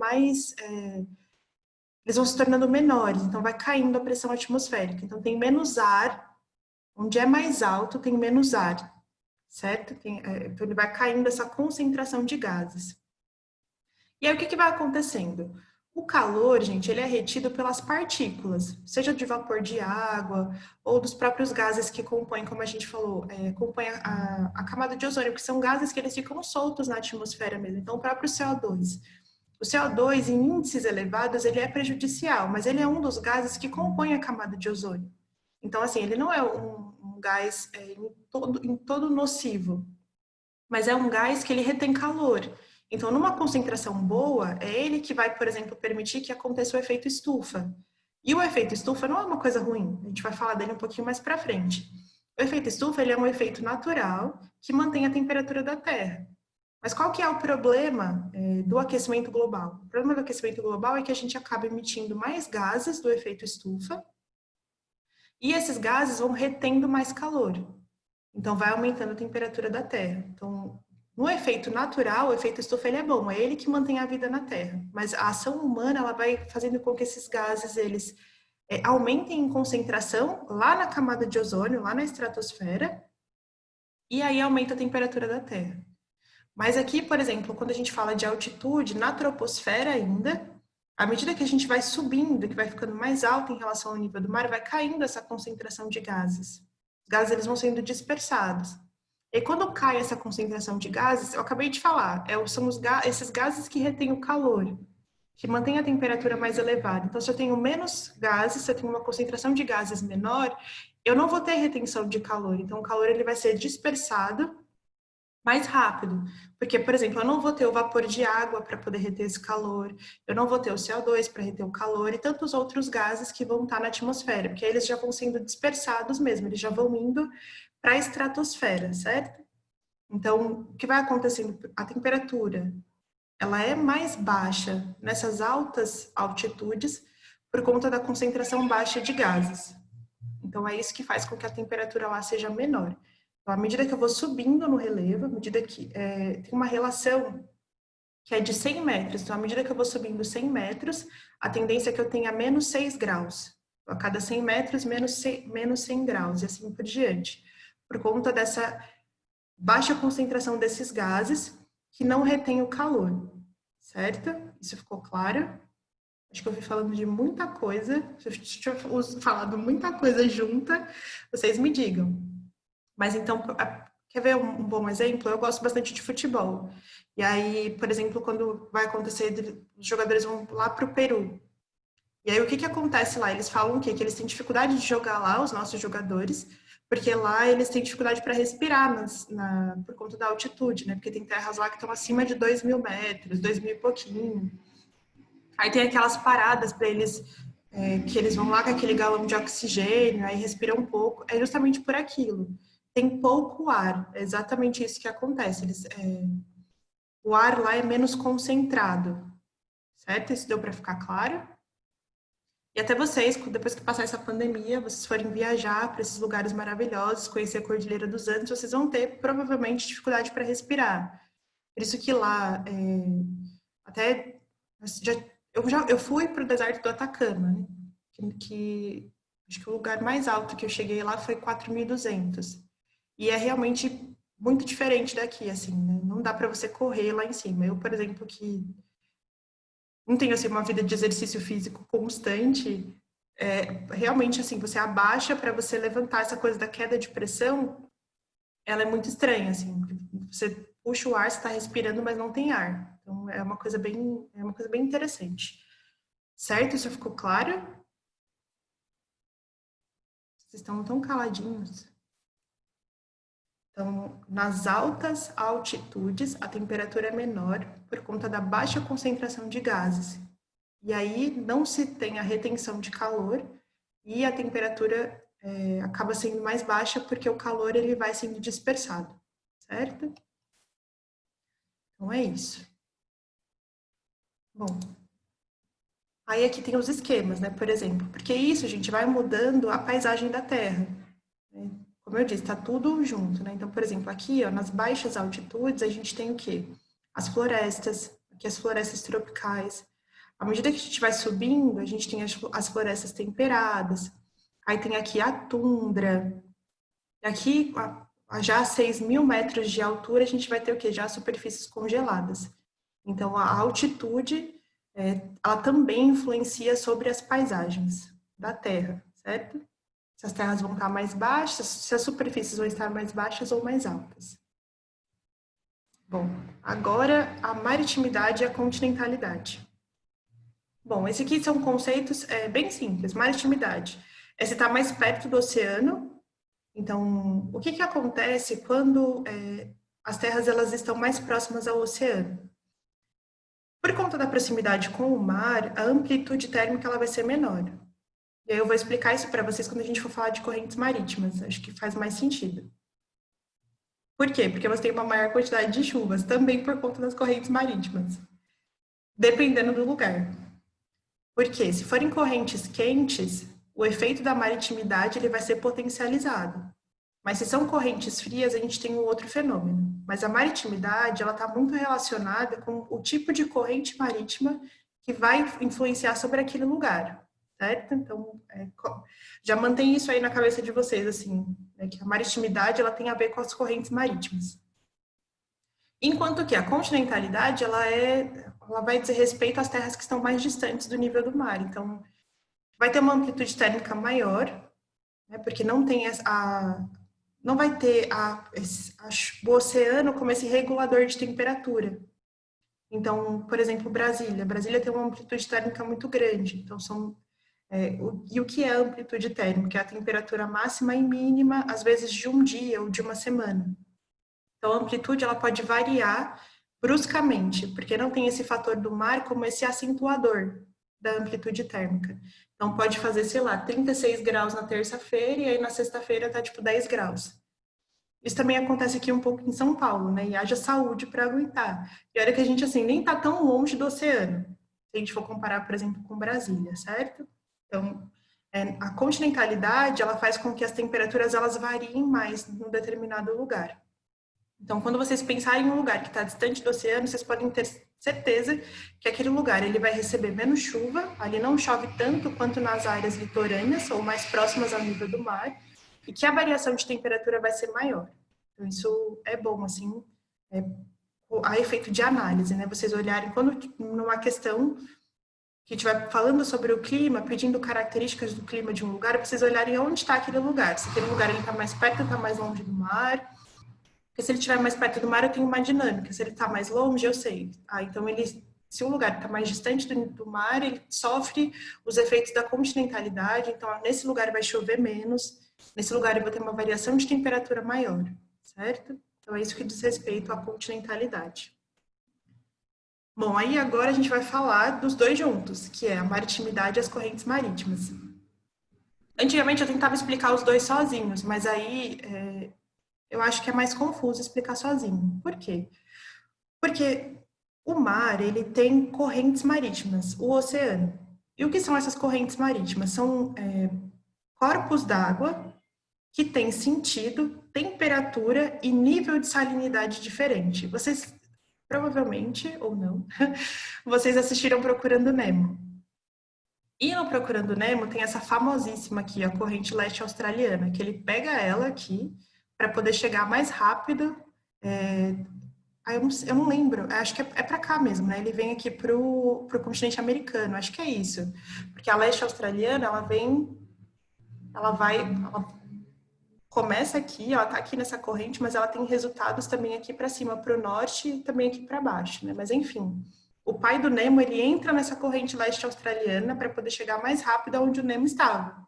eles vão se tornando menores, então vai caindo a pressão atmosférica. Então tem menos ar, onde é mais alto tem menos ar, certo? Então ele vai caindo essa concentração de gases. E aí o que vai acontecendo? O calor, gente, ele é retido pelas partículas, seja de vapor de água ou dos próprios gases que compõem, como a gente falou, compõem a camada de ozônio, que são gases que eles ficam soltos na atmosfera mesmo. Então, o próprio CO2. O CO2, em índices elevados, ele é prejudicial, mas ele é um dos gases que compõem a camada de ozônio. Então, assim, ele não é um gás em todo nocivo, mas é um gás que ele retém calor. Então, numa concentração boa, é ele que vai, por exemplo, permitir que aconteça o efeito estufa. E o efeito estufa não é uma coisa ruim, a gente vai falar dele um pouquinho mais para frente. O efeito estufa, ele é um efeito natural que mantém a temperatura da Terra. Mas qual que é o problema do aquecimento global? O problema do aquecimento global é que a gente acaba emitindo mais gases do efeito estufa e esses gases vão retendo mais calor. Então, vai aumentando a temperatura da Terra. Então, no efeito natural, o efeito estufa ele é bom, é ele que mantém a vida na Terra. Mas a ação humana ela vai fazendo com que esses gases eles aumentem em concentração lá na camada de ozônio, lá na estratosfera, e aí aumenta a temperatura da Terra. Mas aqui, por exemplo, quando a gente fala de altitude, na troposfera ainda, à medida que a gente vai subindo, que vai ficando mais alto em relação ao nível do mar, vai caindo essa concentração de gases. Os gases eles vão sendo dispersados. E quando cai essa concentração de gases, eu acabei de falar, são esses gases que retêm o calor, que mantêm a temperatura mais elevada. Então, se eu tenho menos gases, se eu tenho uma concentração de gases menor, eu não vou ter retenção de calor. Então, o calor ele vai ser dispersado mais rápido. Porque, por exemplo, eu não vou ter o vapor de água para poder reter esse calor, eu não vou ter o CO2 para reter o calor e tantos outros gases que vão estar na atmosfera, porque eles já vão sendo dispersados mesmo, eles já vão indo para a estratosfera, certo? Então, o que vai acontecendo? A temperatura, ela é mais baixa nessas altas altitudes por conta da concentração baixa de gases. Então, é isso que faz com que a temperatura lá seja menor. Então, à medida que eu vou subindo no relevo, à medida que tem uma relação que é de 100 metros. Então, à medida que eu vou subindo 100 metros, a tendência é que eu tenha menos 6 graus. A cada 100 metros, menos 100 graus, e assim por diante. Por conta dessa baixa concentração desses gases que não retém o calor, certo? Isso ficou claro? Acho que eu fui falando de muita coisa. Se eu tiver falado muita coisa junta, vocês me digam. Mas então, quer ver um bom exemplo? Eu gosto bastante de futebol. E aí, por exemplo, quando vai acontecer, os jogadores vão lá para o Peru. E aí, o que acontece lá? Eles falam o quê? Que eles têm dificuldade de jogar lá, os nossos jogadores, porque lá eles têm dificuldade para respirar por conta da altitude, né? Porque tem terras lá que estão acima de 2.000 metros, 2.000 e pouquinho. Aí tem aquelas paradas para eles, que eles vão lá com aquele galão de oxigênio, aí respiram um pouco. É justamente por aquilo. Tem pouco ar, é exatamente isso que acontece. O ar lá é menos concentrado, certo? Isso deu para ficar claro? E até vocês, depois que passar essa pandemia, vocês forem viajar para esses lugares maravilhosos, conhecer a Cordilheira dos Andes, vocês vão ter provavelmente dificuldade para respirar. Por isso que lá, até Eu fui para o deserto do Atacama, né? Acho que o lugar mais alto que eu cheguei lá foi 4.200. E é realmente muito diferente daqui, assim, né? Não dá para você correr lá em cima. Eu, por exemplo, que não tenho assim uma vida de exercício físico constante, realmente assim, você abaixa para você levantar, essa coisa da queda de pressão, ela é muito estranha, assim. Você puxa o ar, você está respirando, mas não tem ar. Então é uma coisa bem interessante. Certo? Isso ficou claro? Vocês estão tão caladinhos. Então, nas altas altitudes, a temperatura é menor por conta da baixa concentração de gases. E aí não se tem a retenção de calor e a temperatura acaba sendo mais baixa porque o calor ele vai sendo dispersado, certo? Então é isso. Bom, aí aqui tem os esquemas, né? Por exemplo, porque isso, gente, vai mudando a paisagem da Terra. Né? Como eu disse, está tudo junto, né? Então, por exemplo, aqui, ó, nas baixas altitudes, a gente tem o quê? As florestas, aqui as florestas tropicais. À medida que a gente vai subindo, a gente tem as florestas temperadas, aí tem aqui a tundra, e aqui, já a 6.000 metros de altura, a gente vai ter o quê? Já superfícies congeladas. Então, a altitude, ela também influencia sobre as paisagens da Terra, certo? Se as terras vão estar mais baixas, se as superfícies vão estar mais baixas ou mais altas. Bom, agora a maritimidade e a continentalidade. Bom, esses aqui são conceitos bem simples. Maritimidade é se estar mais perto do oceano. Então, o que acontece quando as terras elas estão mais próximas ao oceano? Por conta da proximidade com o mar, a amplitude térmica ela vai ser menor. E aí eu vou explicar isso para vocês quando a gente for falar de correntes marítimas. Acho que faz mais sentido. Por quê? Porque você tem uma maior quantidade de chuvas, também por conta das correntes marítimas, dependendo do lugar. Porque se forem correntes quentes, o efeito da maritimidade ele vai ser potencializado. Mas se são correntes frias, a gente tem um outro fenômeno. Mas a maritimidade, ela está muito relacionada com o tipo de corrente marítima que vai influenciar sobre aquele lugar, certo? Então, já mantém isso aí na cabeça de vocês, assim, né, que a maritimidade, ela tem a ver com as correntes marítimas. Enquanto que a continentalidade, ela vai dizer respeito às terras que estão mais distantes do nível do mar. Então, vai ter uma amplitude térmica maior, né, porque não vai ter o oceano como esse regulador de temperatura. Então, por exemplo, Brasília tem uma amplitude térmica muito grande. Então, e o que é a amplitude térmica? É a temperatura máxima e mínima, às vezes, de um dia ou de uma semana. Então, a amplitude ela pode variar bruscamente, porque não tem esse fator do mar como esse acentuador da amplitude térmica. Então, pode fazer, sei lá, 36 graus na terça-feira e aí na sexta-feira tá tipo 10 graus. Isso também acontece aqui um pouco em São Paulo, né? E haja saúde para aguentar. E olha que a gente, assim, nem tá tão longe do oceano, se a gente for comparar, por exemplo, com Brasília, certo? Então, a continentalidade, ela faz com que as temperaturas, elas variem mais num determinado lugar. Então, quando vocês pensarem em um lugar que está distante do oceano, vocês podem ter certeza que aquele lugar ele vai receber menos chuva, ali não chove tanto quanto nas áreas litorâneas ou mais próximas ao nível do mar, e que a variação de temperatura vai ser maior. Então, isso é bom, assim, a efeito de análise, né? Vocês olharem, quando numa questão que estiver falando sobre o clima, pedindo características do clima de um lugar, vocês olharem onde está aquele lugar. Se aquele lugar está mais perto, está mais longe do mar. Porque se ele estiver mais perto do mar, eu tenho uma dinâmica. Se ele está mais longe, eu sei. Então, se o lugar está mais distante do mar, ele sofre os efeitos da continentalidade. Então, nesse lugar vai chover menos. Nesse lugar eu vou ter uma variação de temperatura maior, certo? Então, é isso que diz respeito à continentalidade. Bom, aí agora a gente vai falar dos dois juntos, que é a maritimidade e as correntes marítimas. Antigamente eu tentava explicar os dois sozinhos, mas aí eu acho que é mais confuso explicar sozinho. Por quê? Porque o mar, ele tem correntes marítimas, o oceano. E o que são essas correntes marítimas? São corpos d'água que têm sentido, temperatura e nível de salinidade diferente. Vocês provavelmente, ou não, vocês assistiram Procurando Nemo. E no Procurando Nemo tem essa famosíssima aqui, a corrente leste australiana, que ele pega ela aqui para poder chegar mais rápido. Eu não lembro, acho que é para cá mesmo, né? Ele vem aqui pro continente americano, acho que é isso. Porque a leste australiana, ela começa aqui, ela tá aqui nessa corrente, mas ela tem resultados também aqui para cima, para o norte e também aqui para baixo, né? Mas enfim, o pai do Nemo, ele entra nessa corrente leste australiana para poder chegar mais rápido aonde o Nemo estava.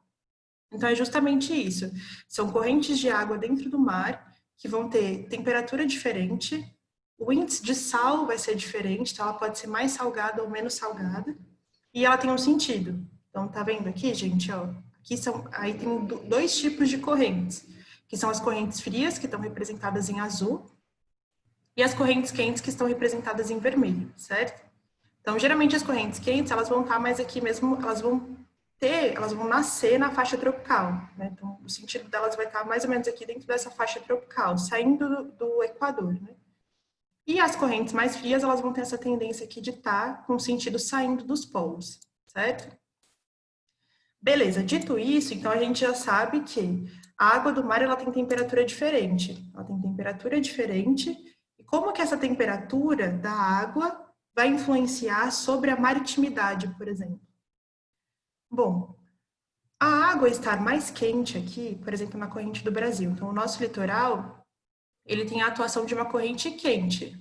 Então é justamente isso. São correntes de água dentro do mar que vão ter temperatura diferente, o índice de sal vai ser diferente, então ela pode ser mais salgada ou menos salgada, e ela tem um sentido. Então tá vendo aqui, gente, ó, aí tem dois tipos de correntes, que são as correntes frias, que estão representadas em azul, e as correntes quentes, que estão representadas em vermelho, certo? Então, geralmente as correntes quentes, elas vão estar mais aqui mesmo, elas vão nascer na faixa tropical, né? Então, o sentido delas vai estar mais ou menos aqui dentro dessa faixa tropical, saindo do Equador, né? E as correntes mais frias, elas vão ter essa tendência aqui de estar com o sentido saindo dos polos, certo? Beleza, dito isso, então a gente já sabe que a água do mar, ela tem temperatura diferente. Ela tem temperatura diferente. E como que essa temperatura da água vai influenciar sobre a maritimidade, por exemplo? Bom, a água estar mais quente aqui, por exemplo, na corrente do Brasil. Então, o nosso litoral, ele tem a atuação de uma corrente quente.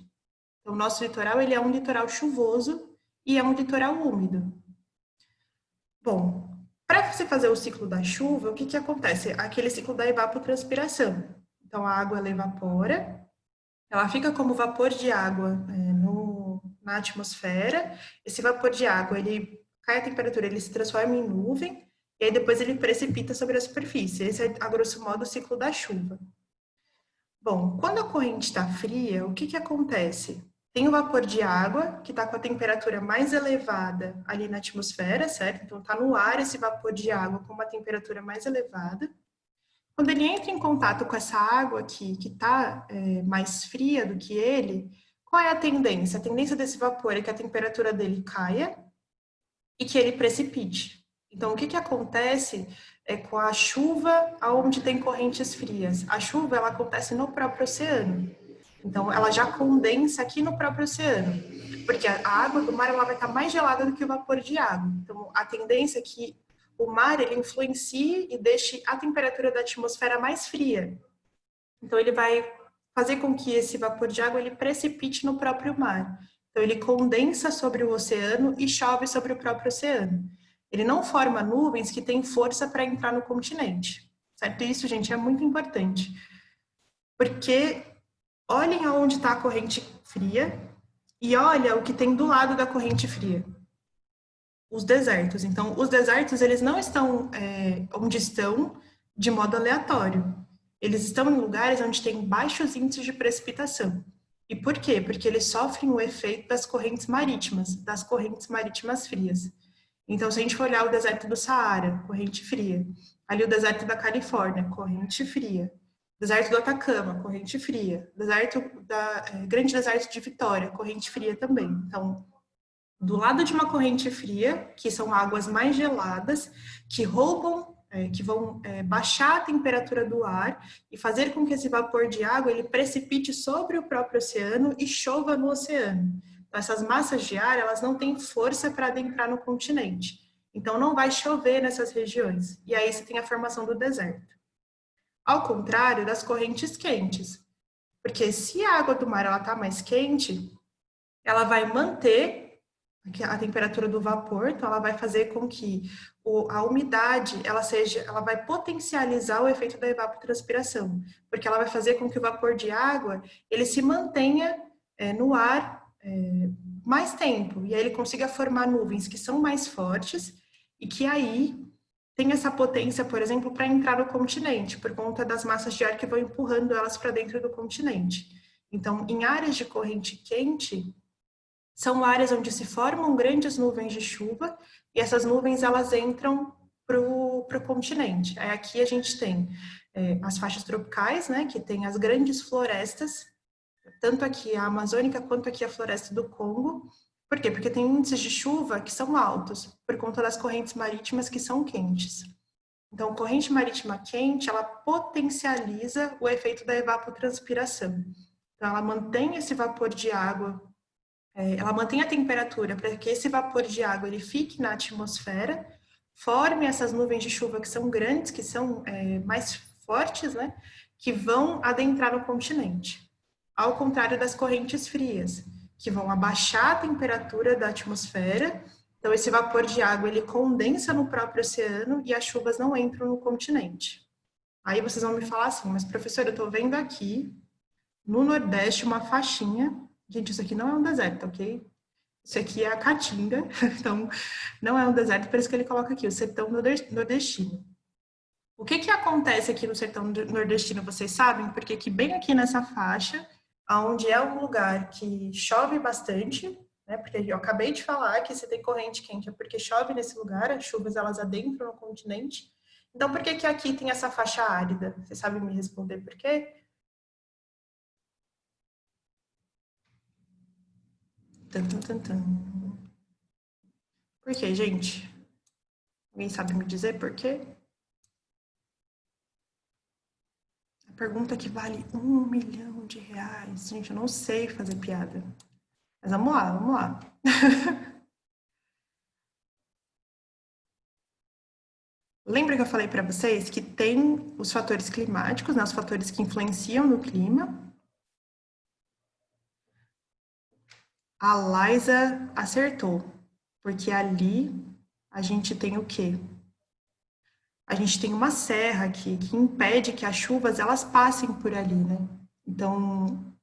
Então, o nosso litoral, ele é um litoral chuvoso e é um litoral úmido. Bom, para você fazer o ciclo da chuva, o que que acontece? Aquele ciclo da evapotranspiração. Então, a água, ela evapora, ela fica como vapor de água na atmosfera. Esse vapor de água, ele cai a temperatura, ele se transforma em nuvem, e aí depois ele precipita sobre a superfície. Esse é, a grosso modo, o ciclo da chuva. Bom, quando a corrente está fria, o que que acontece? Tem o vapor de água, que está com a temperatura mais elevada ali na atmosfera, certo? Então, está no ar esse vapor de água com uma temperatura mais elevada. Quando ele entra em contato com essa água aqui, que está mais fria do que ele, qual é a tendência? A tendência desse vapor é que a temperatura dele caia e que ele precipite. Então, o que que acontece com a chuva onde tem correntes frias? A chuva, ela acontece no próprio oceano. Então, ela já condensa aqui no próprio oceano, porque a água do mar, ela vai estar mais gelada do que o vapor de água. Então, a tendência é que o mar, ele influencie e deixe a temperatura da atmosfera mais fria. Então, ele vai fazer com que esse vapor de água, ele precipite no próprio mar. Então, ele condensa sobre o oceano e chove sobre o próprio oceano. Ele não forma nuvens que têm força para entrar no continente, certo? Isso, gente, é muito importante. Porque olhem aonde está a corrente fria e olha o que tem do lado da corrente fria. Os desertos. Então, os desertos, eles não estão onde estão de modo aleatório. Eles estão em lugares onde tem baixos índices de precipitação. E por quê? Porque eles sofrem o efeito das correntes marítimas frias. Então, se a gente for olhar o deserto do Saara, corrente fria. Ali o deserto da Califórnia, corrente fria. Deserto do Atacama, corrente fria. Grande deserto de Vitória, corrente fria também. Então, do lado de uma corrente fria, que são águas mais geladas, que vão baixar a temperatura do ar e fazer com que esse vapor de água ele precipite sobre o próprio oceano e chova no oceano. Então, essas massas de ar, elas não têm força para adentrar no continente. Então, não vai chover nessas regiões. E aí você tem a formação do deserto. Ao contrário das correntes quentes. Porque se a água do mar está mais quente, ela vai manter a temperatura do vapor, então ela vai fazer com que a umidade, ela vai potencializar o efeito da evapotranspiração, porque ela vai fazer com que o vapor de água, ele se mantenha no ar mais tempo, e aí ele consiga formar nuvens que são mais fortes, e que aí tem essa potência, por exemplo, para entrar no continente, por conta das massas de ar que vão empurrando elas para dentro do continente. Então, em áreas de corrente quente, são áreas onde se formam grandes nuvens de chuva e essas nuvens elas entram para o continente. Aí aqui a gente tem as faixas tropicais, né, que tem as grandes florestas tanto aqui a Amazônica quanto aqui a Floresta do Congo. Por quê? Porque tem índices de chuva que são altos, por conta das correntes marítimas que são quentes. Então, corrente marítima quente, ela potencializa o efeito da evapotranspiração. Então, ela mantém esse vapor de água, ela mantém a temperatura para que esse vapor de água ele fique na atmosfera, forme essas nuvens de chuva que são grandes, que são mais fortes, né? Que vão adentrar no continente. Ao contrário das correntes frias, que vão abaixar a temperatura da atmosfera. Então, esse vapor de água, ele condensa no próprio oceano e as chuvas não entram no continente. Aí vocês vão me falar assim, mas professora, eu estou vendo aqui, no Nordeste, uma faixinha. Gente, isso aqui não é um deserto, ok? Isso aqui é a Caatinga, então não é um deserto, por isso que ele coloca aqui, o sertão nordestino. O que acontece aqui no sertão nordestino, vocês sabem? Porque aqui, bem aqui nessa faixa, onde é um lugar que chove bastante, né? Porque eu acabei de falar que se tem corrente quente é porque chove nesse lugar, as chuvas elas adentram no continente. Então, por que aqui tem essa faixa árida? Vocês sabem me responder por quê? Por quê, gente? Alguém sabe me dizer por quê? A pergunta que vale R$1 milhão. Gente, eu não sei fazer piada. Mas vamos lá, vamos lá. Lembra que eu falei para vocês que tem os fatores climáticos, né, os fatores que influenciam no clima? A Liza acertou, porque ali a gente tem o quê? A gente tem uma serra aqui que impede que as chuvas elas passem por ali, né? Então,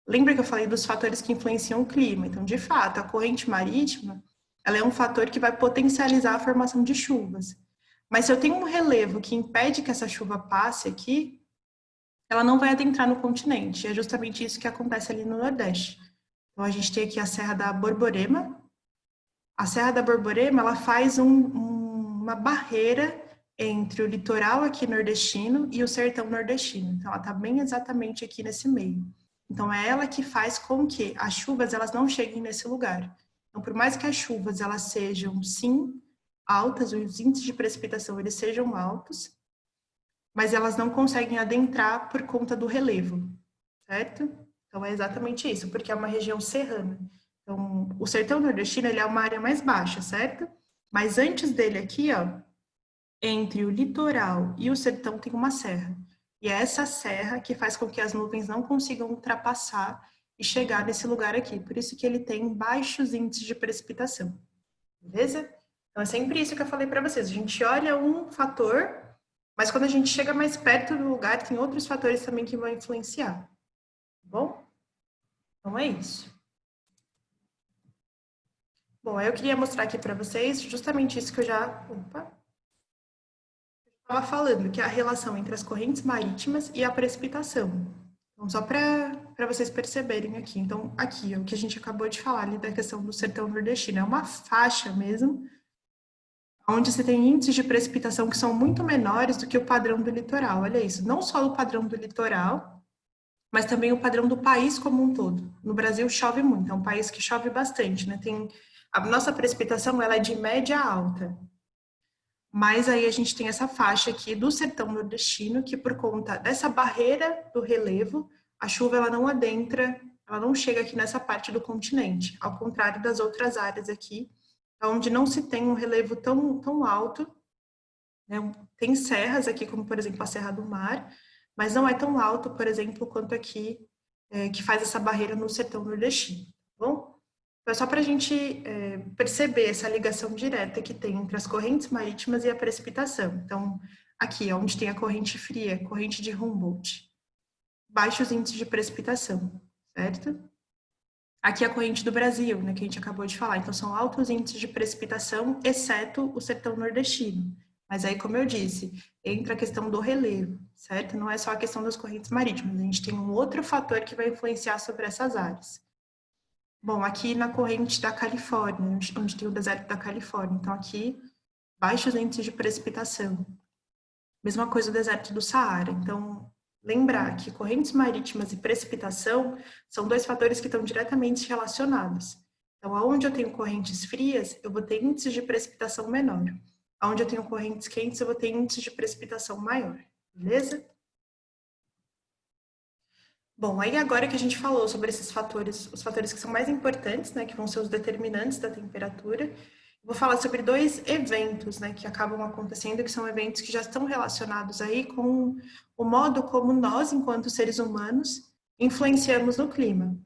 lembra que eu falei dos fatores que influenciam o clima? Então, de fato, a corrente marítima, ela é um fator que vai potencializar a formação de chuvas. Mas se eu tenho um relevo que impede que essa chuva passe aqui, ela não vai adentrar no continente. É justamente isso que acontece ali no Nordeste. Então, a gente tem aqui a Serra da Borborema. A Serra da Borborema, ela faz uma barreira entre o litoral aqui nordestino e o sertão nordestino. Então, ela está bem exatamente aqui nesse meio. Então, é ela que faz com que as chuvas elas não cheguem nesse lugar. Então, por mais que as chuvas elas sejam, sim, altas, os índices de precipitação eles sejam altos, mas elas não conseguem adentrar por conta do relevo, certo? Então, é exatamente isso, porque é uma região serrana. Então, o sertão nordestino ele é uma área mais baixa, certo? Mas antes dele aqui, ó, entre o litoral e o sertão tem uma serra. E é essa serra que faz com que as nuvens não consigam ultrapassar e chegar nesse lugar aqui. Por isso que ele tem baixos índices de precipitação. Beleza? Então, é sempre isso que eu falei para vocês. A gente olha um fator, mas quando a gente chega mais perto do lugar, tem outros fatores também que vão influenciar. Tá bom? Então, é isso. Bom, eu queria mostrar aqui para vocês justamente isso que eu já estava falando, que é a relação entre as correntes marítimas e a precipitação. Então, só para vocês perceberem aqui. Então, aqui, o que a gente acabou de falar ali da questão do sertão nordestino, é uma faixa mesmo, onde você tem índices de precipitação que são muito menores do que o padrão do litoral. Olha isso, não só o padrão do litoral, mas também o padrão do país como um todo. No Brasil chove muito, é um país que chove bastante, né? A nossa precipitação ela é de média a alta. Mas aí a gente tem essa faixa aqui do sertão nordestino, que por conta dessa barreira do relevo, a chuva ela não adentra, ela não chega aqui nessa parte do continente, ao contrário das outras áreas aqui, onde não se tem um relevo tão alto, né? Tem serras aqui, como por exemplo a Serra do Mar, mas não é tão alto, por exemplo, quanto aqui, que faz essa barreira no sertão nordestino, tá bom? Então, é só para a gente perceber essa ligação direta que tem entre as correntes marítimas e a precipitação. Então, aqui, onde tem a corrente fria, corrente de Humboldt, baixos índices de precipitação, certo? Aqui a corrente do Brasil, né, que a gente acabou de falar. Então, são altos índices de precipitação, exceto o sertão nordestino. Mas aí, como eu disse, entra a questão do relevo, certo? Não é só a questão das correntes marítimas, a gente tem um outro fator que vai influenciar sobre essas áreas. Bom, aqui na corrente da Califórnia, onde tem o deserto da Califórnia. Então, aqui, baixos índices de precipitação. Mesma coisa o deserto do Saara. Então, lembrar que correntes marítimas e precipitação são dois fatores que estão diretamente relacionados. Então, aonde eu tenho correntes frias, eu vou ter índices de precipitação menor. Aonde eu tenho correntes quentes, eu vou ter índices de precipitação maior, beleza? Bom, aí agora que a gente falou sobre esses fatores, os fatores que são mais importantes, né, que vão ser os determinantes da temperatura, vou falar sobre dois eventos, né, que acabam acontecendo, que são eventos que já estão relacionados aí com o modo como nós, enquanto seres humanos, influenciamos no clima.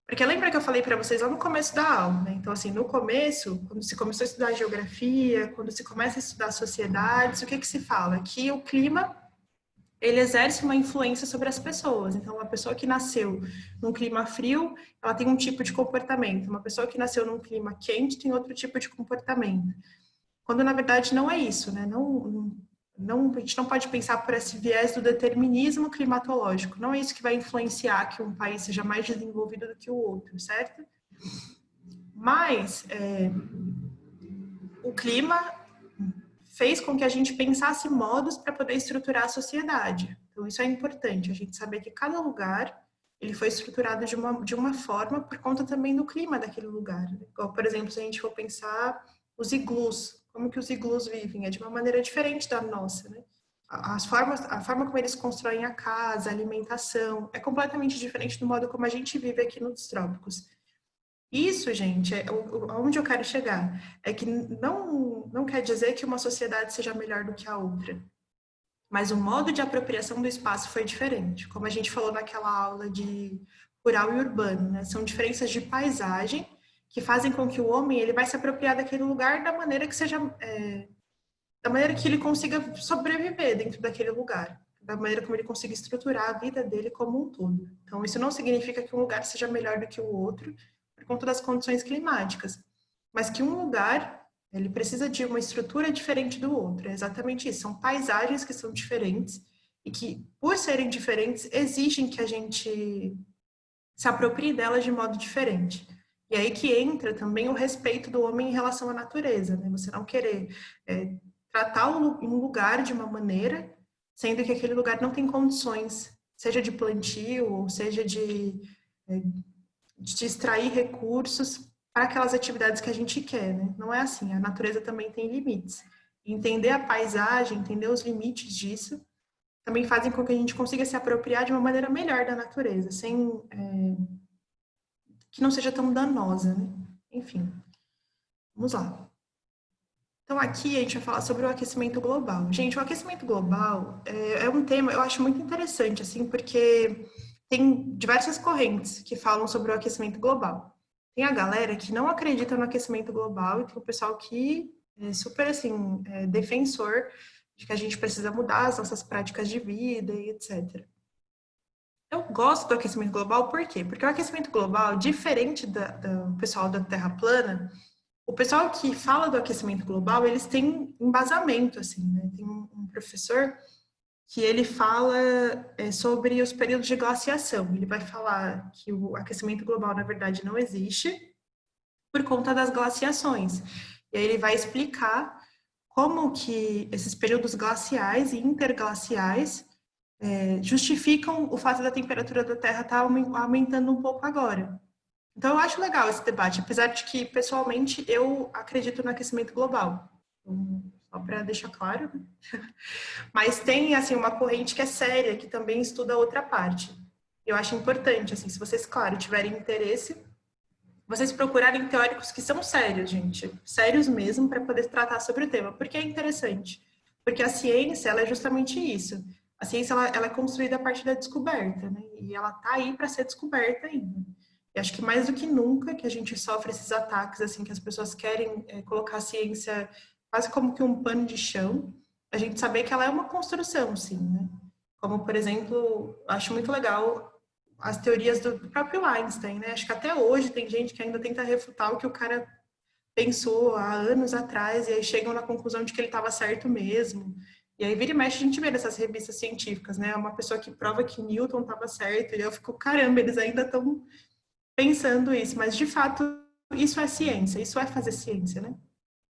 Porque lembra que eu falei para vocês lá no começo da aula, né? Então, assim, no começo, quando se começou a estudar geografia, quando se começa a estudar sociedades, o que que se fala? Que o clima ele exerce uma influência sobre as pessoas. Então, uma pessoa que nasceu num clima frio, ela tem um tipo de comportamento. Uma pessoa que nasceu num clima quente tem outro tipo de comportamento. Quando, na verdade, não é isso, né? A gente não pode pensar por esse viés do determinismo climatológico. Não é isso que vai influenciar que um país seja mais desenvolvido do que o outro, certo? Mas o clima fez com que a gente pensasse modos para poder estruturar a sociedade. Então, isso é importante, a gente saber que cada lugar ele foi estruturado de uma forma por conta também do clima daquele lugar. Igual, por exemplo, se a gente for pensar os iglus, como que os iglus vivem? É de uma maneira diferente da nossa, né? A forma como eles constroem a casa, a alimentação, é completamente diferente do modo como a gente vive aqui nos trópicos. Isso, gente, aonde eu quero chegar é que não quer dizer que uma sociedade seja melhor do que a outra, mas o modo de apropriação do espaço foi diferente, como a gente falou naquela aula de rural e urbano, né? São diferenças de paisagem que fazem com que o homem ele vai se apropriar daquele lugar da maneira que seja, da maneira que ele consiga sobreviver dentro daquele lugar, da maneira como ele consiga estruturar a vida dele como um todo. Então, isso não significa que um lugar seja melhor do que o outro, por conta das condições climáticas, mas que um lugar ele precisa de uma estrutura diferente do outro. É exatamente isso. São paisagens que são diferentes e que, por serem diferentes, exigem que a gente se aproprie delas de modo diferente. E aí que entra também o respeito do homem em relação à natureza, né? Você não querer tratar um lugar de uma maneira, sendo que aquele lugar não tem condições, seja de plantio, ou seja de extrair recursos para aquelas atividades que a gente quer, né? Não é assim, a natureza também tem limites. Entender a paisagem, entender os limites disso, também fazem com que a gente consiga se apropriar de uma maneira melhor da natureza, sem que não seja tão danosa, né? Enfim, vamos lá. Então, aqui a gente vai falar sobre o aquecimento global. Gente, o aquecimento global é um tema, eu acho muito interessante, assim, porque tem diversas correntes que falam sobre o aquecimento global. Tem a galera que não acredita no aquecimento global e tem o pessoal que é super, assim, defensor de que a gente precisa mudar as nossas práticas de vida e etc. Eu gosto do aquecimento global, por quê? Porque o aquecimento global, diferente do pessoal da Terra plana, o pessoal que fala do aquecimento global, eles têm embasamento, assim, né? Tem um professor que ele fala sobre os períodos de glaciação. Ele vai falar que o aquecimento global, na verdade, não existe por conta das glaciações. E aí ele vai explicar como que esses períodos glaciais e interglaciais justificam o fato da temperatura da Terra estar aumentando um pouco agora. Então, eu acho legal esse debate, apesar de que, pessoalmente, eu acredito no aquecimento global. Então, só para deixar claro. Mas tem, assim, uma corrente que é séria, que também estuda outra parte. Eu acho importante, assim, se vocês, claro, tiverem interesse, vocês procurarem teóricos que são sérios, gente. Sérios mesmo, para poder tratar sobre o tema. Porque é interessante. Porque a ciência, ela é justamente isso. A ciência, ela é construída a partir da descoberta, né? E ela tá aí para ser descoberta ainda. E acho que mais do que nunca que a gente sofre esses ataques, assim, que as pessoas querem colocar a ciência quase como que um pano de chão, a gente saber que ela é uma construção, sim, né? Como, por exemplo, acho muito legal as teorias do próprio Einstein, né? Acho que até hoje tem gente que ainda tenta refutar o que o cara pensou há anos atrás e aí chegam na conclusão de que ele estava certo mesmo. E aí vira e mexe a gente vê nessas revistas científicas, né? Uma pessoa que prova que Newton estava certo e eu fico, caramba, eles ainda estão pensando isso, mas de fato isso é ciência, isso é fazer ciência, né?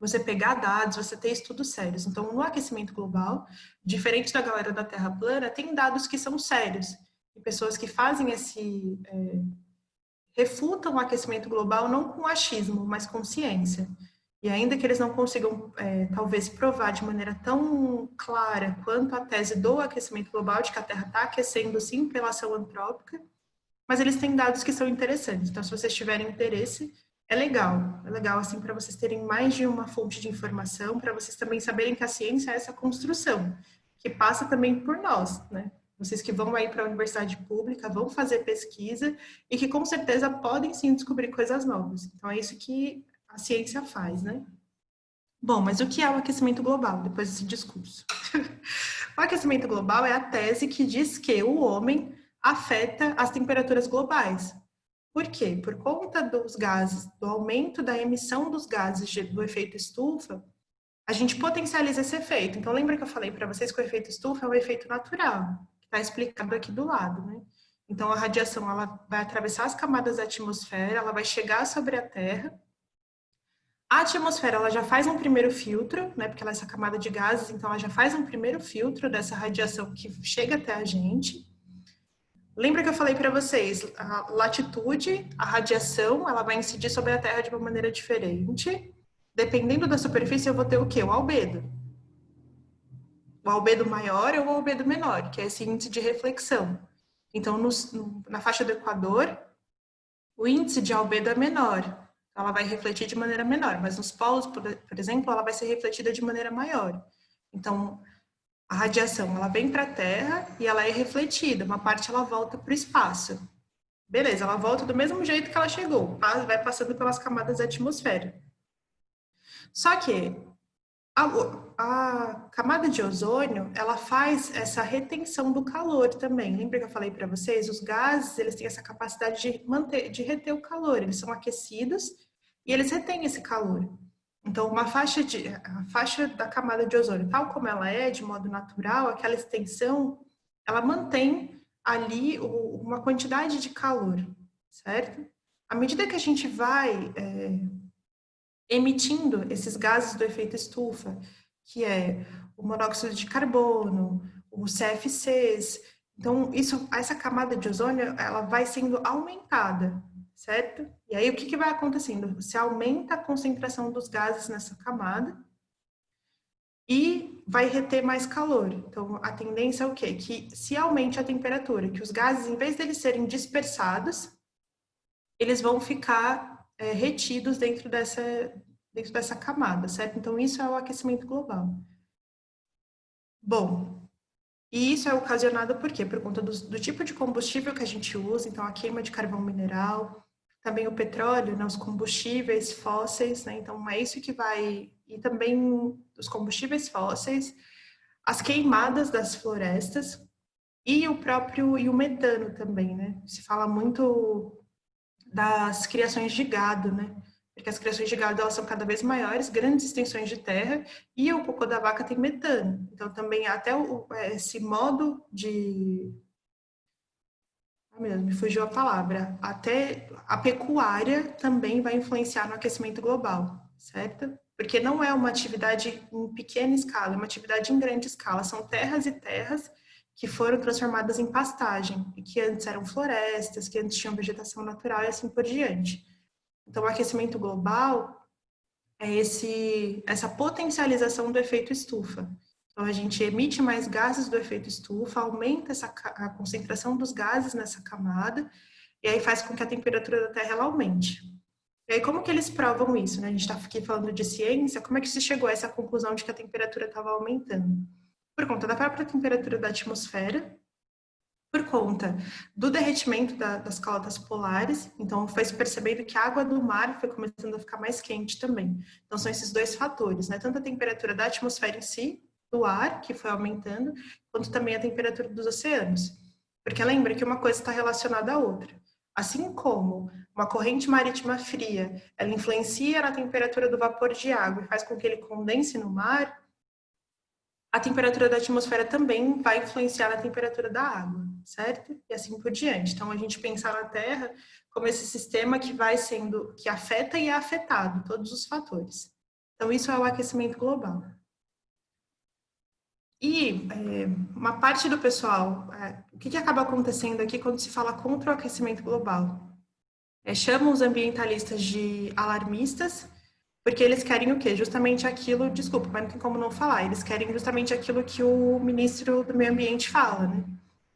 você pegar dados, você ter estudos sérios. Então, no aquecimento global, diferente da galera da Terra plana, tem dados que são sérios. E pessoas que fazem refutam o aquecimento global não com achismo, mas com ciência. E ainda que eles não consigam, talvez, provar de maneira tão clara quanto a tese do aquecimento global, de que a Terra está aquecendo, sim, pela ação antrópica, mas eles têm dados que são interessantes. Então, se vocês tiverem interesse, é legal, assim, para vocês terem mais de uma fonte de informação, para vocês também saberem que a ciência é essa construção, que passa também por nós, né? Vocês que vão aí para a universidade pública, vão fazer pesquisa e que com certeza podem sim descobrir coisas novas. Então é isso que a ciência faz, né? Bom, mas o que é o aquecimento global, depois desse discurso? O aquecimento global é a tese que diz que o homem afeta as temperaturas globais. Por quê? Por conta dos gases, do aumento da emissão dos gases do efeito estufa, a gente potencializa esse efeito. Então, lembra que eu falei para vocês que o efeito estufa é um efeito natural, que está explicado aqui do lado, né? Então, a radiação ela vai atravessar as camadas da atmosfera, ela vai chegar sobre a Terra. A atmosfera ela já faz um primeiro filtro, né? Porque ela é essa camada de gases, então ela já faz um primeiro filtro dessa radiação que chega até a gente. Lembra que eu falei para vocês, a latitude, a radiação, ela vai incidir sobre a Terra de uma maneira diferente. Dependendo da superfície, eu vou ter o quê? O albedo. O albedo maior ou o albedo menor, que é esse índice de reflexão. Então, na faixa do Equador, o índice de albedo é menor. Ela vai refletir de maneira menor, mas nos polos, por exemplo, ela vai ser refletida de maneira maior. Então, a radiação, ela vem para a Terra e ela é refletida. Uma parte ela volta para o espaço. Beleza, ela volta do mesmo jeito que ela chegou, vai passando pelas camadas da atmosfera. Só que a camada de ozônio, ela faz essa retenção do calor também. Lembra que eu falei para vocês? Os gases, eles têm essa capacidade de reter o calor. Eles são aquecidos e eles retêm esse calor. Então, a faixa da camada de ozônio, tal como ela é, de modo natural, aquela extensão, ela mantém ali uma quantidade de calor, certo? À medida que a gente vai emitindo esses gases do efeito estufa, que é o monóxido de carbono, os CFCs. Então, essa camada de ozônio, ela vai sendo aumentada, certo? E aí, o que vai acontecendo? Você aumenta a concentração dos gases nessa camada e vai reter mais calor. Então, a tendência é o quê? Que se aumente a temperatura, que os gases, em vez deles serem dispersados, eles vão ficar retidos dentro dessa camada, certo? Então, isso é o aquecimento global. Bom, e isso é ocasionado por quê? Por conta do tipo de combustível que a gente usa, então a queima de carvão mineral, também o petróleo, né, os combustíveis fósseis, né? Então, é isso que vai... E também os combustíveis fósseis, as queimadas das florestas e o metano também, né? Se fala muito das criações de gado, né? Porque as criações de gado elas são cada vez maiores, grandes extensões de terra, e o cocô da vaca tem metano. Então, também até esse modo de... me fugiu a palavra. Até a pecuária também vai influenciar no aquecimento global, certo? Porque não é uma atividade em pequena escala, é uma atividade em grande escala. São terras e terras que foram transformadas em pastagem, e que antes eram florestas, que antes tinham vegetação natural e assim por diante. Então, o aquecimento global é essa potencialização do efeito estufa. Então, a gente emite mais gases do efeito estufa, aumenta a concentração dos gases nessa camada, e aí faz com que a temperatura da Terra ela aumente. E aí, como que eles provam isso, né? A gente está aqui falando de ciência, como é que se chegou a essa conclusão de que a temperatura estava aumentando? Por conta da própria temperatura da atmosfera, por conta do derretimento das calotas polares, então foi se percebendo que a água do mar foi começando a ficar mais quente também. Então são esses dois fatores, né? Tanto a temperatura da atmosfera em si, do ar, que foi aumentando, quanto também a temperatura dos oceanos. Porque lembra que uma coisa está relacionada à outra. Assim como uma corrente marítima fria, ela influencia na temperatura do vapor de água e faz com que ele condense no mar, a temperatura da atmosfera também vai influenciar na temperatura da água, certo? E assim por diante. Então, a gente pensar na Terra como esse sistema que vai sendo, que afeta e é afetado, todos os fatores. Então, isso é o aquecimento global. E uma parte do pessoal, o que acaba acontecendo aqui quando se fala contra o aquecimento global? Chamam os ambientalistas de alarmistas, porque eles querem o quê? Justamente aquilo, desculpa, mas não tem como não falar, eles querem justamente aquilo que o ministro do Meio Ambiente fala, né?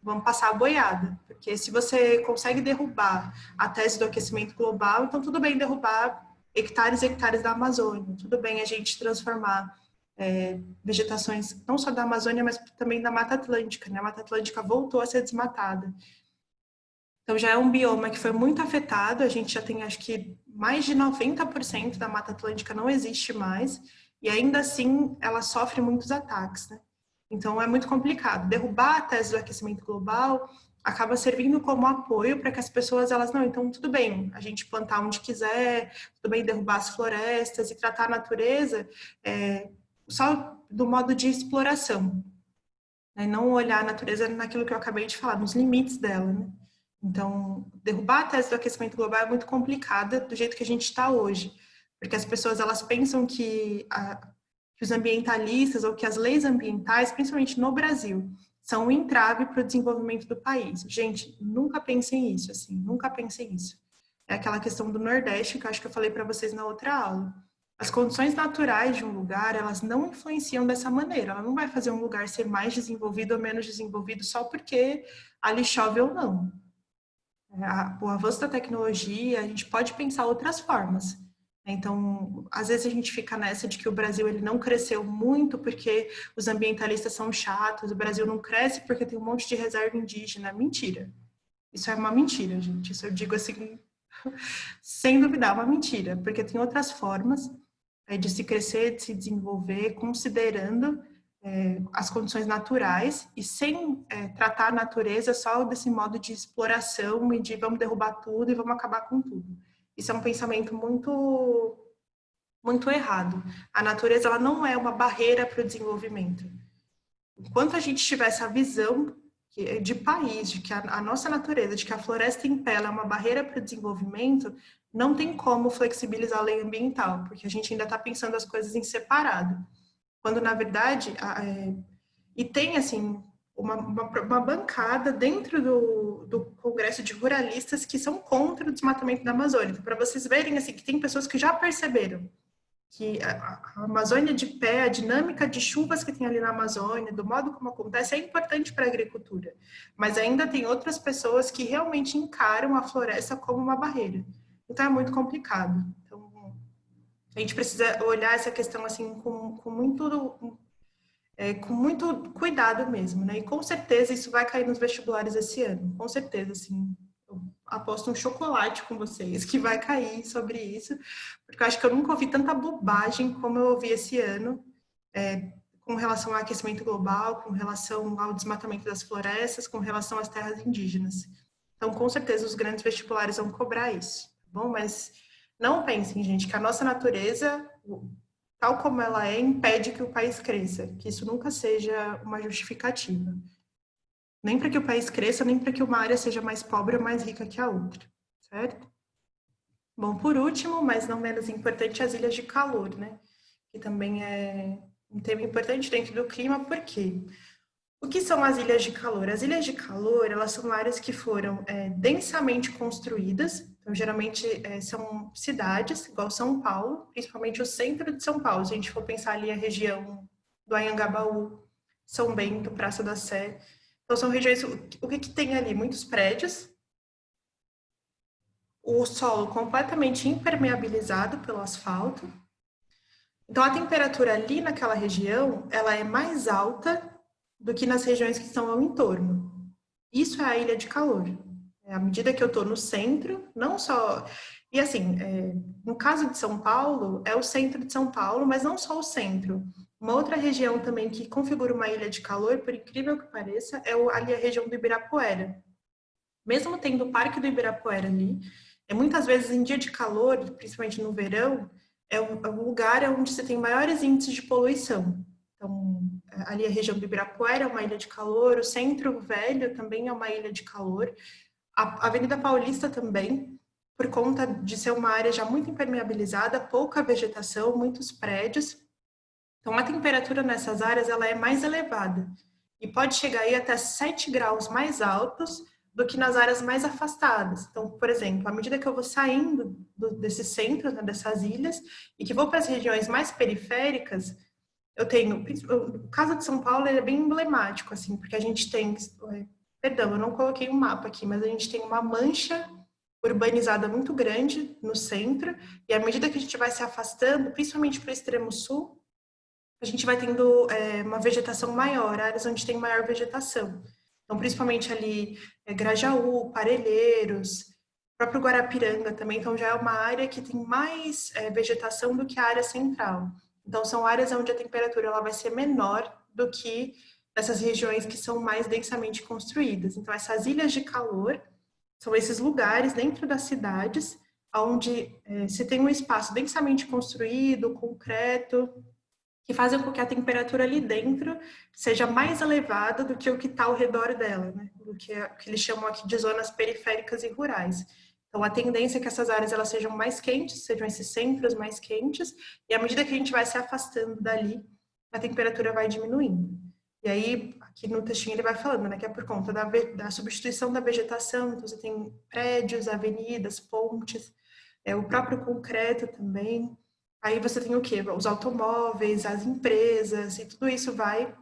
Vamos passar a boiada, porque se você consegue derrubar a tese do aquecimento global, então tudo bem derrubar hectares e hectares da Amazônia, tudo bem a gente transformar vegetações, não só da Amazônia, mas também da Mata Atlântica, né? A Mata Atlântica voltou a ser desmatada. Então, já é um bioma que foi muito afetado, a gente já tem, acho que, mais de 90% da Mata Atlântica não existe mais, e ainda assim ela sofre muitos ataques, né? Então, é muito complicado. Derrubar a tese do aquecimento global acaba servindo como apoio para que as pessoas, elas, não, então tudo bem, a gente plantar onde quiser, tudo bem derrubar as florestas e tratar a natureza só do modo de exploração, né? Não olhar a natureza naquilo que eu acabei de falar, nos limites dela, né? Então, derrubar a tese do aquecimento global é muito complicada do jeito que a gente está hoje, porque as pessoas elas pensam que os ambientalistas ou que as leis ambientais, principalmente no Brasil, são um entrave para o desenvolvimento do país. Gente, nunca pensem isso, assim, nunca pensem isso. É aquela questão do Nordeste que eu acho que eu falei para vocês na outra aula. As condições naturais de um lugar, elas não influenciam dessa maneira. Ela não vai fazer um lugar ser mais desenvolvido ou menos desenvolvido só porque ali chove ou não. O avanço da tecnologia, a gente pode pensar outras formas. Então, às vezes a gente fica nessa de que o Brasil ele não cresceu muito porque os ambientalistas são chatos, o Brasil não cresce porque tem um monte de reserva indígena. Mentira. Isso é uma mentira, gente. Isso eu digo assim, sem duvidar, uma mentira, porque tem outras formas de se crescer, de se desenvolver, considerando as condições naturais e sem tratar a natureza só desse modo de exploração e de vamos derrubar tudo e vamos acabar com tudo. Isso é um pensamento muito errado. A natureza ela não é uma barreira para o desenvolvimento. Enquanto a gente tiver essa visão de país, de que a nossa natureza, de que a floresta em pé é uma barreira para o desenvolvimento, não tem como flexibilizar a lei ambiental, porque a gente ainda está pensando as coisas em separado. Quando, na verdade, e tem, assim, uma bancada dentro do Congresso de Ruralistas que são contra o desmatamento da Amazônia. Então, para vocês verem, assim, que tem pessoas que já perceberam que a Amazônia de pé, a dinâmica de chuvas que tem ali na Amazônia, do modo como acontece, é importante para a agricultura. Mas ainda tem outras pessoas que realmente encaram a floresta como uma barreira. Então, é muito complicado. Então, a gente precisa olhar essa questão assim com muito cuidado mesmo, né? E com certeza isso vai cair nos vestibulares esse ano. Com certeza, assim, eu aposto um chocolate com vocês que vai cair sobre isso, porque eu acho que eu nunca ouvi tanta bobagem como eu ouvi esse ano, com relação ao aquecimento global, com relação ao desmatamento das florestas, com relação às terras indígenas. Então, com certeza, os grandes vestibulares vão cobrar isso, tá bom? Mas não pensem, gente, que a nossa natureza, tal como ela é, impede que o país cresça, que isso nunca seja uma justificativa. Nem para que o país cresça, nem para que uma área seja mais pobre ou mais rica que a outra, certo? Bom, por último, mas não menos importante, as ilhas de calor, né? Que também é um tema importante dentro do clima, por quê? O que são as ilhas de calor? As ilhas de calor, elas são áreas que foram densamente construídas, então geralmente são cidades, igual São Paulo, principalmente o centro de São Paulo, se a gente for pensar ali a região do Anhangabaú, São Bento, Praça da Sé, então são regiões, o que tem ali? Muitos prédios, o solo completamente impermeabilizado pelo asfalto, então a temperatura ali naquela região, ela é mais alta do que nas regiões que estão ao entorno. Isso é a ilha de calor. À medida que eu estou no centro, não só... E assim, no caso de São Paulo, é o centro de São Paulo, mas não só o centro. Uma outra região também que configura uma ilha de calor, por incrível que pareça, é ali a região do Ibirapuera. Mesmo tendo o Parque do Ibirapuera ali, muitas vezes em dia de calor, principalmente no verão, é um lugar onde você tem maiores índices de poluição. Então, ali a região do Ibirapuera é uma ilha de calor, o Centro Velho também é uma ilha de calor, a Avenida Paulista também. por conta de ser uma área já muito impermeabilizada, pouca vegetação, muitos prédios. Então, a temperatura nessas áreas ela é mais elevada e pode chegar aí até 7 graus mais altos do que nas áreas mais afastadas. Então, por exemplo, à medida que eu vou saindo desses centros, né, dessas ilhas, e que vou para as regiões mais periféricas, eu tenho, o caso de São Paulo é bem emblemático, assim, porque a gente tem, perdão, eu não coloquei um mapa aqui, mas a gente tem uma mancha urbanizada muito grande no centro, e à medida que a gente vai se afastando, principalmente para o extremo sul, a gente vai tendo uma vegetação maior, áreas onde tem maior vegetação. Então, principalmente ali, Grajaú, Parelheiros, próprio Guarapiranga também, então já é uma área que tem mais vegetação do que a área central. Então, são áreas onde a temperatura ela vai ser menor do que nessas regiões que são mais densamente construídas. Então, essas ilhas de calor são esses lugares dentro das cidades onde se tem um espaço densamente construído, concreto, que fazem com que a temperatura ali dentro seja mais elevada do que o que está ao redor dela, né? Do que o que eles chamam aqui de zonas periféricas e rurais. Então, a tendência é que essas áreas elas sejam mais quentes, sejam esses centros mais quentes, e à medida que a gente vai se afastando dali, a temperatura vai diminuindo. E aí, aqui no textinho ele vai falando, né, que é por conta da substituição da vegetação, então você tem prédios, avenidas, pontes, o próprio concreto também. Aí você tem o quê? Os automóveis, as empresas, e tudo isso vai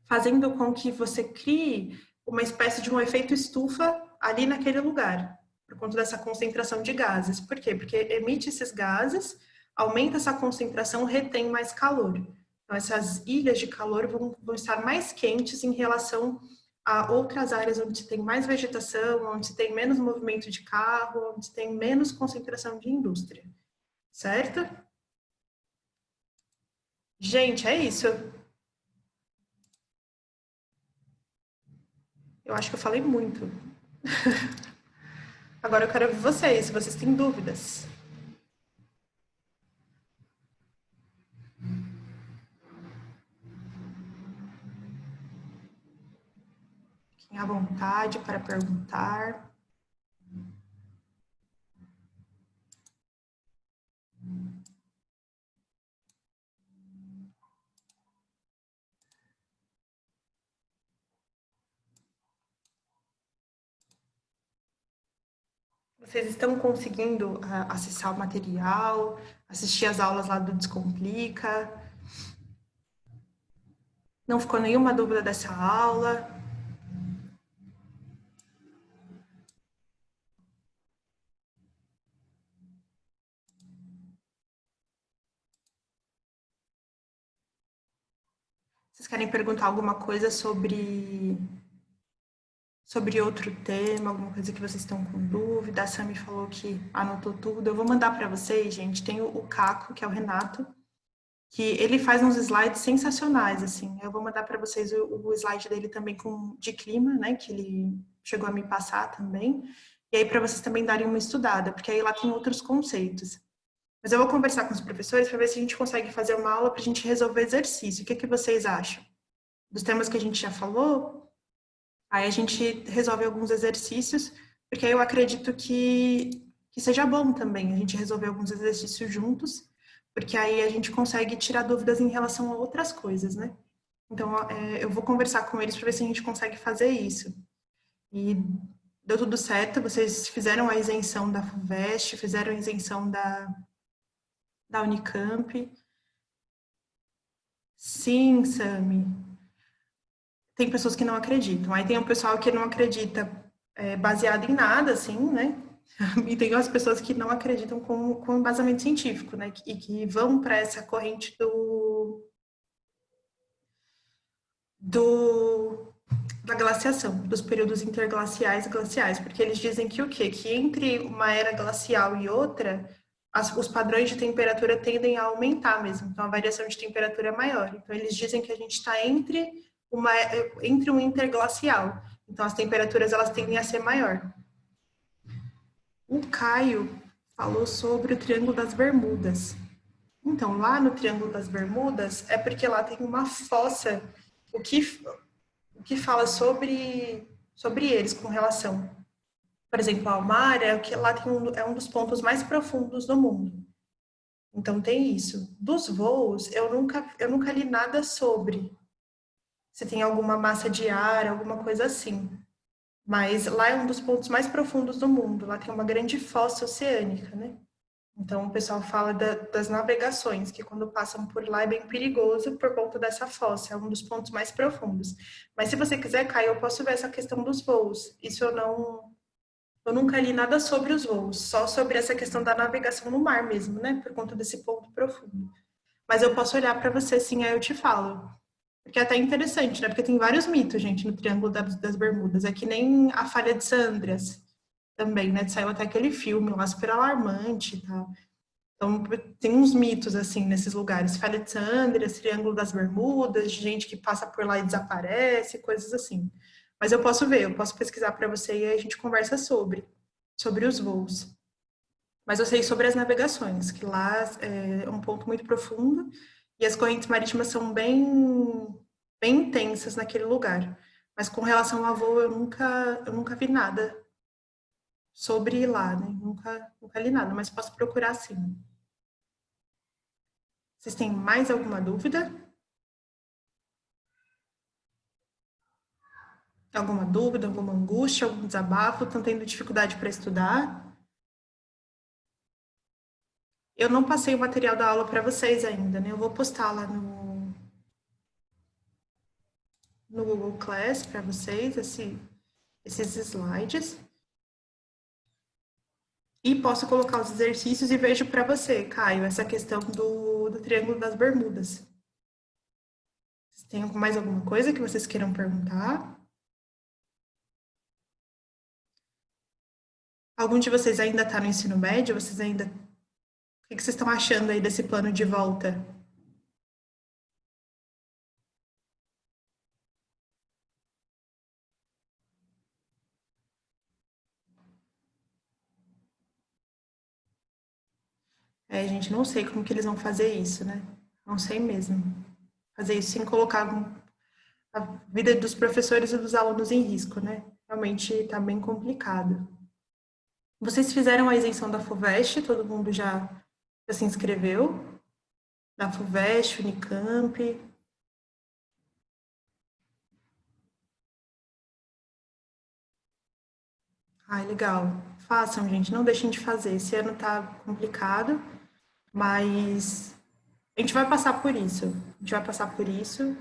fazendo com que você crie uma espécie de um efeito estufa ali naquele lugar, por conta dessa concentração de gases. Por quê? Porque emite esses gases, aumenta essa concentração, retém mais calor. Então, essas ilhas de calor vão estar mais quentes em relação a outras áreas onde se tem mais vegetação, onde se tem menos movimento de carro, onde se tem menos concentração de indústria. Certo? Gente, é isso. Eu acho que eu falei muito. Agora eu quero ouvir vocês, se vocês têm dúvidas. Fiquem à vontade para perguntar. Vocês estão conseguindo acessar o material, assistir as aulas lá do Descomplica? Não ficou nenhuma dúvida dessa aula? Vocês querem perguntar alguma coisa sobre outro tema, alguma coisa que vocês estão com dúvida? A Sami falou que anotou tudo. Eu vou mandar para vocês, gente. Tem o Caco, que é o Renato, que ele faz uns slides sensacionais, assim. Eu vou mandar para vocês o slide dele também de clima, né, que ele chegou a me passar também. E aí para vocês também darem uma estudada, porque aí lá tem outros conceitos. Mas eu vou conversar com os professores para ver se a gente consegue fazer uma aula para a gente resolver exercício. O que vocês acham? Dos temas que a gente já falou, aí a gente resolve alguns exercícios, porque aí eu acredito que seja bom também a gente resolver alguns exercícios juntos, porque aí a gente consegue tirar dúvidas em relação a outras coisas, né? Então, eu vou conversar com eles para ver se a gente consegue fazer isso. E deu tudo certo, vocês fizeram a isenção da FUVEST, fizeram a isenção da Unicamp. Sim, Sami. Tem pessoas que não acreditam. Aí tem um pessoal que não acredita baseado em nada, assim, né? E tem as pessoas que não acreditam com embasamento científico, né? E que vão para essa corrente da glaciação, dos períodos interglaciais e glaciais, porque eles dizem que o quê? Que entre uma era glacial e outra, os padrões de temperatura tendem a aumentar mesmo, então a variação de temperatura é maior. Então eles dizem que a gente está entre um interglacial, então as temperaturas elas tendem a ser maior. O Caio falou sobre o Triângulo das Bermudas. Então, lá no Triângulo das Bermudas, é porque lá tem uma fossa, o que fala sobre eles com relação. Por exemplo, Almar é que lá é um dos pontos mais profundos do mundo. Então tem isso. Dos voos, eu nunca li nada sobre. Se tem alguma massa de ar, alguma coisa assim. Mas lá é um dos pontos mais profundos do mundo. Lá tem uma grande fossa oceânica, né? Então o pessoal fala das navegações, que quando passam por lá é bem perigoso por conta dessa fossa, é um dos pontos mais profundos. Mas se você quiser, Caio, eu posso ver essa questão dos voos. Isso eu nunca li nada sobre os voos, só sobre essa questão da navegação no mar mesmo, né? Por conta desse ponto profundo. Mas eu posso olhar para você sim, aí eu te falo. Porque é até interessante, né? Porque tem vários mitos, gente, no Triângulo das Bermudas. É que nem a Falha de Sandras também, né? Saiu até aquele filme lá super alarmante e tal. Então, tem uns mitos, assim, nesses lugares. Falha de Sandras, Triângulo das Bermudas, de gente que passa por lá e desaparece, coisas assim. Mas eu posso ver, eu posso pesquisar para você e aí a gente conversa sobre os voos. Mas eu sei sobre as navegações, que lá é um ponto muito profundo e as correntes marítimas são bem intensas naquele lugar. Mas com relação ao voo, eu nunca vi nada sobre ir lá, né? Nunca li nada, mas posso procurar sim. Vocês têm mais alguma dúvida? Alguma dúvida, alguma angústia, algum desabafo? Estão tendo dificuldade para estudar? Eu não passei o material da aula para vocês ainda, né? Eu vou postar lá no Google Class para vocês esses slides. E posso colocar os exercícios e vejo para você, Caio, essa questão do Triângulo das Bermudas. Tem mais alguma coisa que vocês queiram perguntar? Algum de vocês ainda está no ensino médio? Vocês ainda. O que vocês estão achando aí desse plano de volta? É, gente, não sei como que eles vão fazer isso, né? Não sei mesmo. Fazer isso sem colocar a vida dos professores e dos alunos em risco, né? Realmente está bem complicado. Vocês fizeram a isenção da FUVEST? Todo mundo já se inscreveu? Da FUVEST, Unicamp? Ai, legal. Façam, gente, não deixem de fazer. Esse ano tá complicado, mas a gente vai passar por isso. A gente vai passar por isso.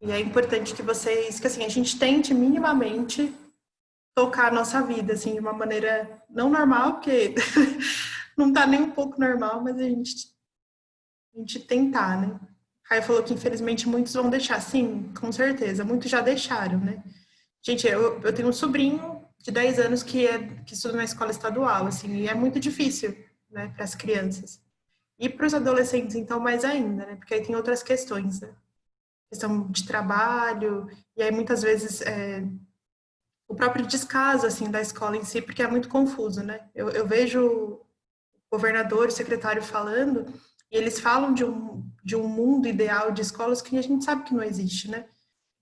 E é importante que vocês, que assim, a gente tente minimamente tocar a nossa vida, assim, de uma maneira não normal, porque não tá nem um pouco normal, mas a gente tentar, né? Caio falou que infelizmente muitos vão deixar, sim, com certeza, muitos já deixaram, né? Gente, eu tenho um sobrinho de 10 anos que estuda na escola estadual, assim, e é muito difícil, né, para as crianças. E para os adolescentes, então, mais ainda, né? Porque aí tem outras questões, né? Questão de trabalho, e aí muitas vezes o próprio descaso, assim, da escola em si, porque é muito confuso, né? Eu vejo o governador, o secretário falando, e eles falam de um mundo ideal de escolas que a gente sabe que não existe, né?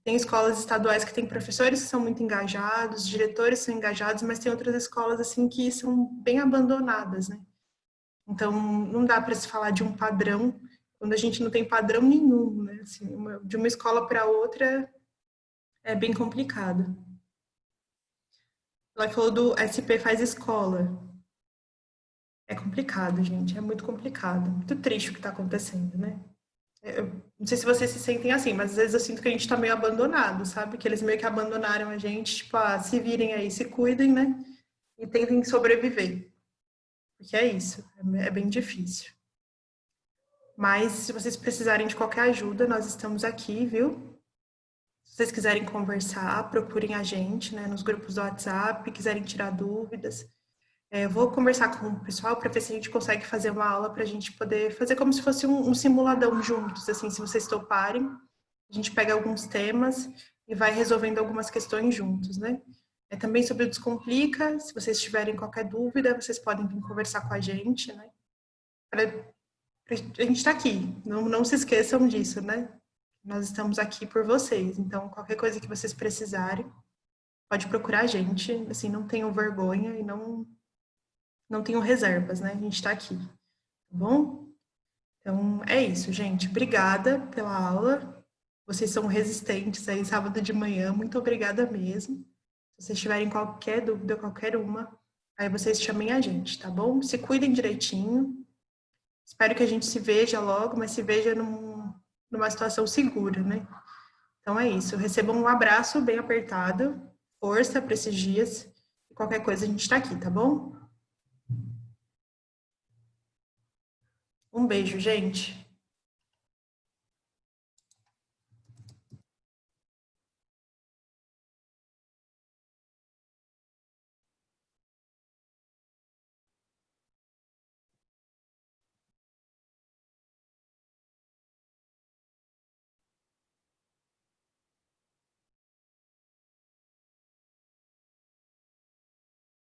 Tem escolas estaduais que têm professores que são muito engajados, diretores são engajados, mas tem outras escolas assim que são bem abandonadas, né? Então não dá para se falar de um padrão quando a gente não tem padrão nenhum, né? Assim, de uma escola para outra é bem complicado. Ela falou do SP faz escola. É complicado, gente, é muito complicado, muito triste o que está acontecendo, né? Eu não sei se vocês se sentem assim, mas às vezes eu sinto que a gente tá meio abandonado, sabe? Que eles meio que abandonaram a gente, tipo, ah, se virem aí, se cuidem, né? E tentem sobreviver. Porque é isso, é bem difícil. Mas se vocês precisarem de qualquer ajuda, nós estamos aqui, viu? Se vocês quiserem conversar, procurem a gente, né, nos grupos do WhatsApp, quiserem tirar dúvidas. Eu vou conversar com o pessoal para ver se a gente consegue fazer uma aula para a gente poder fazer como se fosse um simuladão juntos, assim, se vocês toparem. A gente pega alguns temas e vai resolvendo algumas questões juntos, né? É também sobre o Descomplica, se vocês tiverem qualquer dúvida, vocês podem vir conversar com a gente, né? A gente está aqui, não se esqueçam disso, né? Nós estamos aqui por vocês, então qualquer coisa que vocês precisarem, pode procurar a gente, assim, não tenham vergonha e não tenham reservas, né? A gente está aqui, tá bom? Então, é isso, gente. Obrigada pela aula. Vocês são resistentes aí, sábado de manhã. Muito obrigada mesmo. Se vocês tiverem qualquer dúvida, qualquer uma, aí vocês chamem a gente, tá bom? Se cuidem direitinho. Espero que a gente se veja logo, mas se veja numa situação segura, né? Então é isso. Recebam um abraço bem apertado. Força para esses dias. E qualquer coisa a gente está aqui, tá bom? Um beijo, gente.